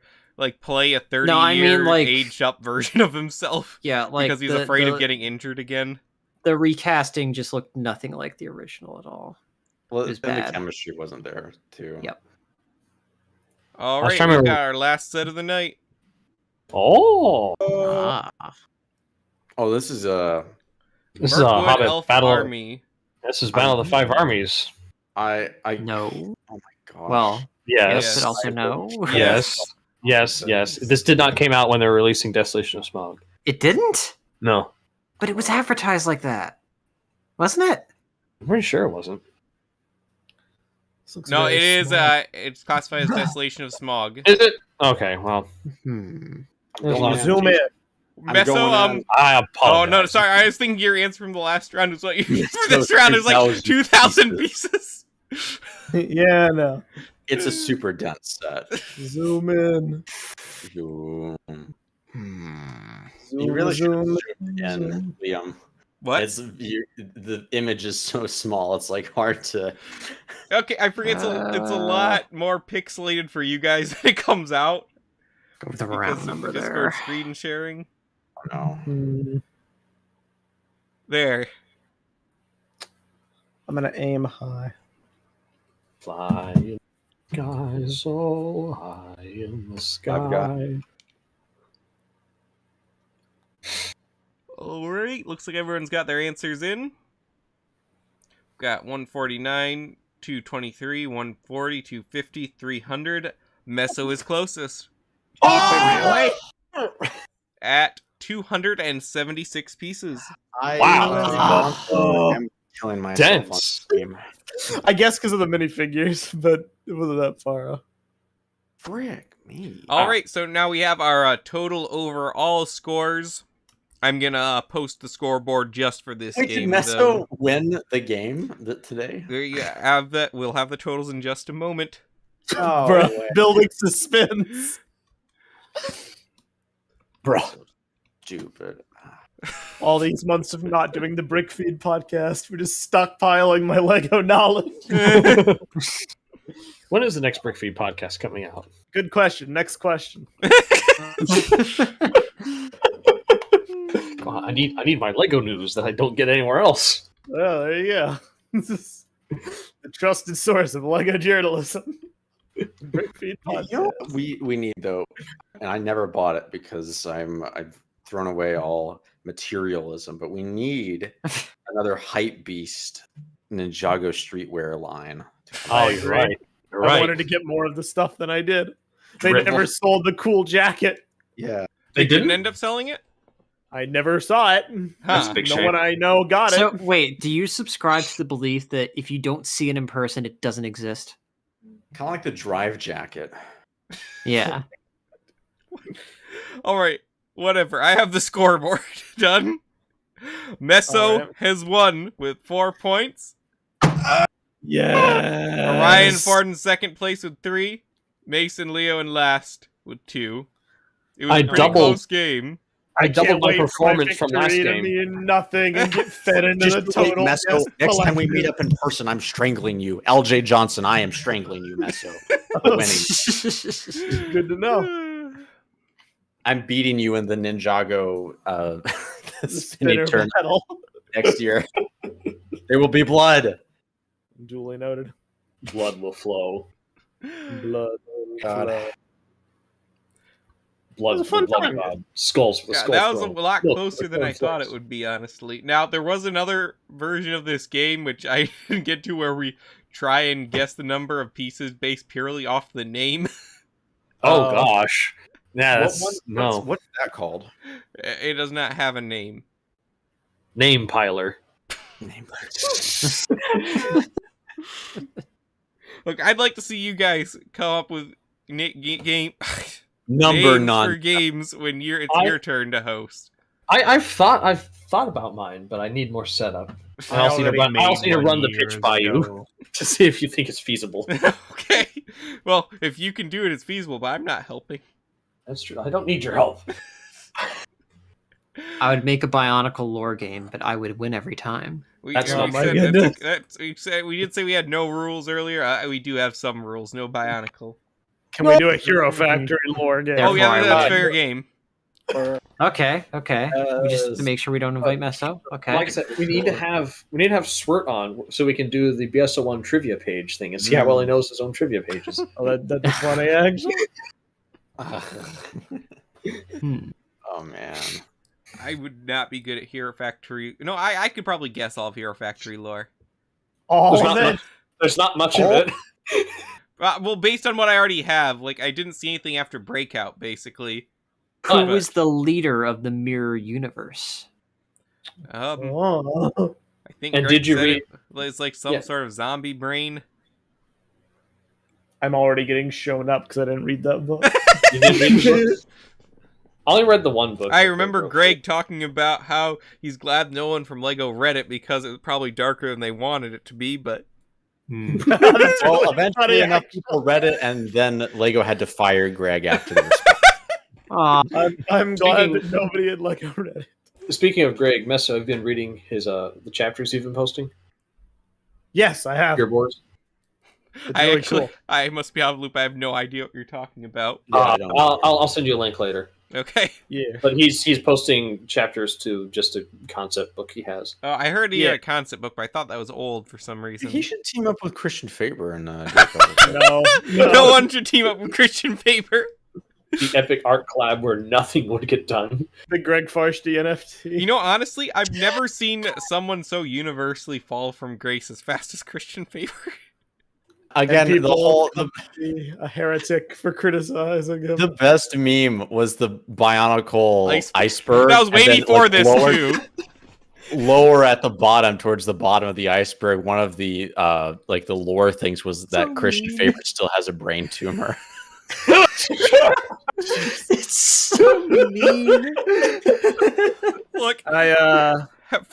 play a 30-year No, I mean, like- aged up version of himself Yeah, like because he's the- afraid the- of getting injured again. The recasting just looked nothing like the original at all. Well, It was and the bad. chemistry wasn't there too. Yep. All I was right, trying we to- got our last set of the night. Oh, Ah. Oh, this is this is a Mirkwood Hobbit Elf battle. Army. This is Battle of the Five Armies. I No. Oh my gosh. Well, Yes. yes, but also no. Yes. Yes. Yes. This did not came out when they were releasing Desolation of Smog. It didn't? No, But it was advertised like that. Wasn't it? I'm pretty sure it wasn't. This looks No, very it is. small. It's classified as Desolation of Smog. Is it? Okay. Well, Hmm. there's a lot of- Zoom in. I'm Meso, going on- I Oh apologize. no, sorry. I was thinking your answer from the last round was what you Yes, for this so round. It was like 2,000 2,000 pieces. Yeah, no. It's a super dense set. Zoom in. You Zoom, really should have zoom, zoomed in, zoom. Liam. What? The image is so small; it's like hard to. Okay, I forget. It's a lot more pixelated for you guys when it comes out Go with the because round of number Discord there. screen sharing. No. Hmm. There. I'm gonna aim high. Fly in the sky so high in the sky. Alright, looks like everyone's got their answers in. Got 149, 223, 140, 250, 300. Meso is closest. Oh, At 276 pieces. Wow. I'm killing myself. Dense. On stream. I guess because of the minifigures, but it wasn't that far off. Frick me. Alright, so now we have our total overall scores. I'm gonna post the scoreboard just for this Wait, did game. Meso win the game today? There you have that. We'll have the totals in just a moment. Oh, Bro, way. building suspense. Bro. Stupid. All these months of not doing the Brick Feed podcast, we're just stockpiling my Lego knowledge. When is the next Brick Feed podcast coming out? Good question. Next question. God, I need my Lego news that I don't get anywhere else. Oh, there you go. This is the trusted source of Lego journalism. Brick Feed podcast. You know what we need though, and I never bought it because I've thrown away all materialism, but we need another hype beast Ninjago streetwear line. Oh, I you're agree. right. You're I right. wanted to get more of the stuff than I did. They Dribble. never sold the cool jacket. Yeah. They didn't didn't? end up selling it? I never saw it. That's Huh. a big No shame. one I know got So it. wait, do you subscribe to the belief that if you don't see it in person, it doesn't exist? Kind of like the drive jacket. Yeah. Alright, whatever. I have the scoreboard done. Meso Alright. has won with 4 points. Yeah. Orion Ford in second place with 3. Mason Leo in last with 2. It was I a pretty doubled- close game. I can't doubled my wait for performance from last victory to game. mean nothing and get fed into Just the wait, total. Meso. yes Next time we collective. meet up in person, I'm strangling you. LJ Johnson, I am strangling you, Meso. Winning. Good to know. I'm beating you in the Ninjago The spinning spinner turn battle. next year. There will be blood. Duly noted. Blood will flow. Blood. God. Blood, was a fun blood time. God. Skulls. Yeah, skulls that was a flow. lot Look, closer look, than I look, thought look. it would be, honestly. Now, there was another version of this game, which I didn't get to, where we try and guess the number of pieces based purely off the name. Oh gosh. Yeah, that's no What's that called? It does not have a name. name piler. Look, I'd like to see you guys come up with game. Number names none. for games when it's your turn to host. I've thought about mine, but I need more setup. I also need to run the pitch by you to see if you think it's feasible. Okay. Well, if you can do it, it's feasible, but I'm not helping. That's true. I don't need your help. I would make a Bionicle lore game, but I would win every time. We That's did say we had no rules earlier. We do have some rules. No Bionicle. Can we do a Hero Factory lore game? Therefore, Oh yeah, I that's would. fair game. Okay. We just to make sure we don't invite Meso. Okay. Like I said, we need to have Swirt on so we can do the BSO1 trivia page thing and see how well he knows his own trivia pages. Oh, that'd be funny, actually. Oh man. I would not be good at Hero Factory. No, I could probably guess all of Hero Factory lore. There's not much of it. Well, based on what I already have, like I didn't see anything after Breakout, basically. Who was the leader of the Mirror Universe? I think. And Greg did you said read? It's like some sort of zombie brain. I'm already getting shown up because I didn't read that book. You didn't read the book? I only read the one book. I remember Greg talking about how he's glad no one from Lego read it because it was probably darker than they wanted it to be, but... Well, eventually enough people read it, and then Lego had to fire Greg after the response. I'm glad that nobody had Lego read it. Speaking of Greg, Messa, have you been reading his the chapters he's been posting? Yes, I have. Your boards? It's really cool. I must be out of the loop. I have no idea what you're talking about. Yeah, I'll send you a link later. Okay. Yeah. But he's posting chapters to just a concept book he has. Oh, I heard he had a concept book, but I thought that was old for some reason. He should team up with Christian Faber and No one should team up with Christian Faber. The epic art collab where nothing would get done. The Greg Farsty NFT. You know, honestly, I've never seen someone so universally fall from grace as fast as Christian Faber. Again, a heretic for criticizing him. The best meme was the Bionicle iceberg. That was way before this too. Lower at the bottom, towards the bottom of the iceberg, one of the the lore things was that Christian Faber still has a brain tumor. It's so mean. Look, I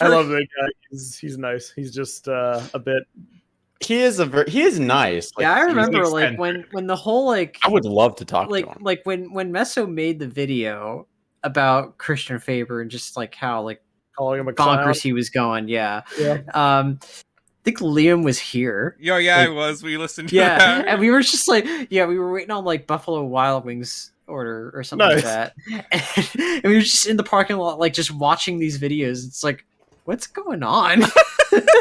love that guy. He's nice. He's just a bit. He is nice. Yeah, I remember when the whole I would love to talk to him. Like when Meso made the video about Christian Faber and just like how Calling him a bonkers clown. he was going. Yeah. Yeah. I think Liam was here. I was. We listened to Yeah, that. and we were just we were waiting on Buffalo Wild Wings order or something like that. And we were just in the parking lot, just watching these videos. It's like, what's going on?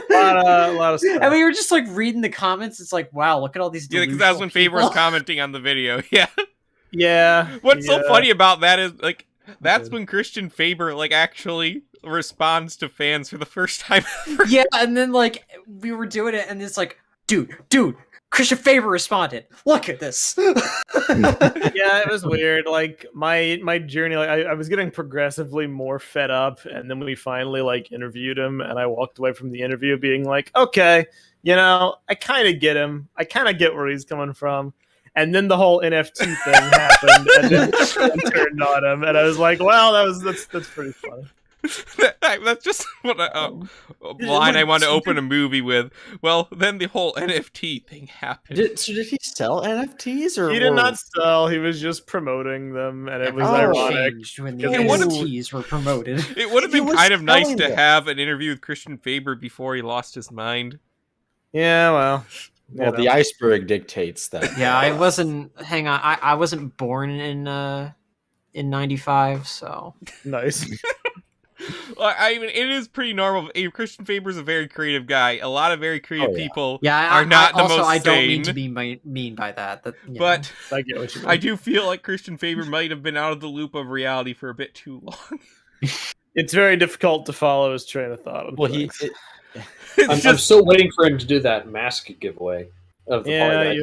A lot of stuff. And we were just reading the comments. It's like, wow, look at all these. Yeah, because that was when Faber was commenting on the video. Yeah. Yeah. What's so funny about that is that's when Christian Faber actually responds to fans for the first time ever. Yeah, and then we were doing it, and it's like, dude, Christian Faber responded. Look at this. Yeah, it was weird. My journey, I was getting progressively more fed up, and then we finally interviewed him, and I walked away from the interview being like, okay, I kind of get him. I kind of get where he's coming from. And then the whole NFT thing happened, and then I turned on him, and I was like, "Well, that's pretty funny." That's just what line I want to open a movie with. Well, then the whole NFT thing happened. Did he sell NFTs or he did not sell? He was just promoting them, and it was ironic when the It would've- NFTs were promoted. It would have He been was kind of nice selling to them. have an interview with Christian Faber before he lost his mind. Yeah, well, Well, the iceberg dictates that. Yeah, I wasn't. Hang on, I wasn't born in '95, so nice. I mean, it is pretty normal. Christian Faber's a very creative guy. A lot of very creative people yeah, are not the also, most I don't mean sane. to be mean by that. But I get what you mean. I do feel like Christian Faber might have been out of the loop of reality for a bit too long. It's very difficult to follow his train of thought. Well, I'm still waiting for him to do that mask giveaway of the Yeah,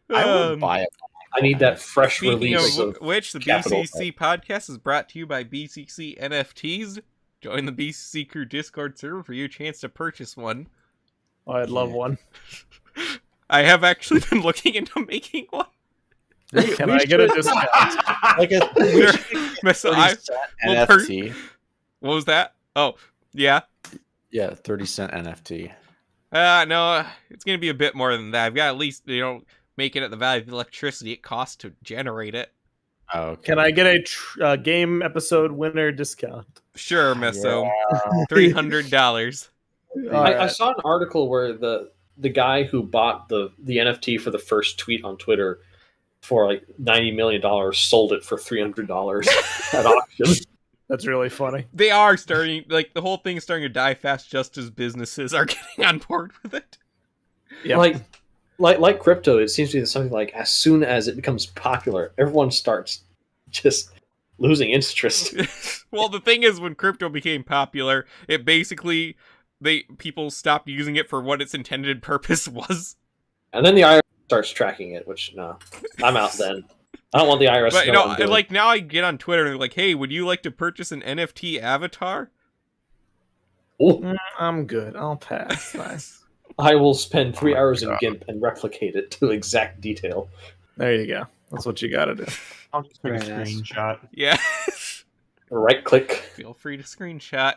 I would buy it. I need that fresh Speaking release of which, the Capital. BCC podcast is brought to you by BCC NFTs. Join the BCC Crew Discord server for your chance to purchase one. I'd love one. I have actually been looking into making one. Can I get a discount? Like a Miss, 30 I, cent well, NFT. what was that? Oh, yeah. Yeah, 30-cent NFT. No, it's gonna be a bit more than that. I've got at least, make it at the value of the electricity it costs to generate it. Oh, okay. Can I get a game episode winner discount? Sure, Misso. $300. I saw an article where the guy who bought the NFT for the first tweet on Twitter for like $90 million sold it for $300 at auction. That's really funny. They are starting, like, the whole thing is starting to die fast just as businesses are getting on board with it. Yep. Like crypto, it seems to be something like as soon as it becomes popular, everyone starts just losing interest. Well, the thing is, when crypto became popular, it basically, people stopped using it for what its intended purpose was. And then the IRS starts tracking it, which, no, I'm out then. I don't want the IRS But, to know what I'm doing. like, now I get on Twitter and they're like, hey, would you like to purchase an NFT avatar? Ooh, I'm good. I'll pass. Nice. I will spend 3 hours in GIMP and replicate it to exact detail. There you go. That's what you got to do. I'll just take a Very nice. screenshot. Yeah. Right click. Feel free to screenshot.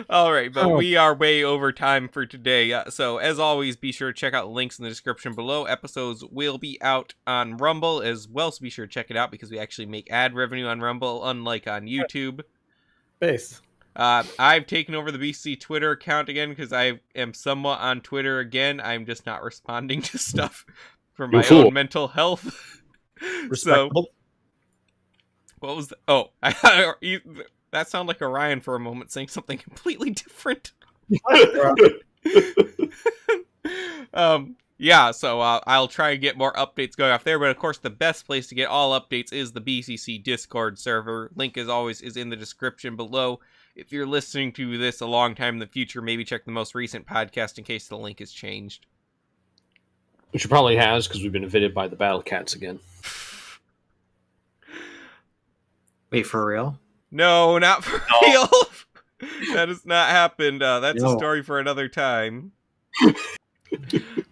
All right, but we are way over time for today. So, as always, be sure to check out the links in the description below. Episodes will be out on Rumble as well, so be sure to check it out because we actually make ad revenue on Rumble, unlike on YouTube. Base. I've taken over the BCC Twitter account again because I am somewhat on Twitter again. I'm just not responding to stuff for my own mental health. So, what was the... Oh, that sounded like Orion for a moment saying something completely different. Yeah, so I'll try and get more updates going off there, but of course the best place to get all updates is the BCC Discord server. Link, as always, is in the description below. If you're listening to this a long time in the future, maybe check the most recent podcast in case the link has changed. Which it probably has, because we've been invaded by the Battle Cats again. Wait, for real? No, not for real. That has not happened. That's a No. story for another time.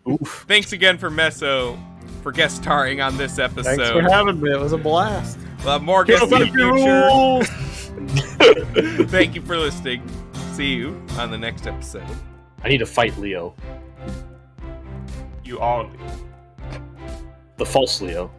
Oof. Thanks again for Meso for guest starring on this episode. Thanks for having me. It was a blast. We'll have more guests in the future. Thank you for listening. See you on the next episode. I need to fight Leo. You all. The false Leo.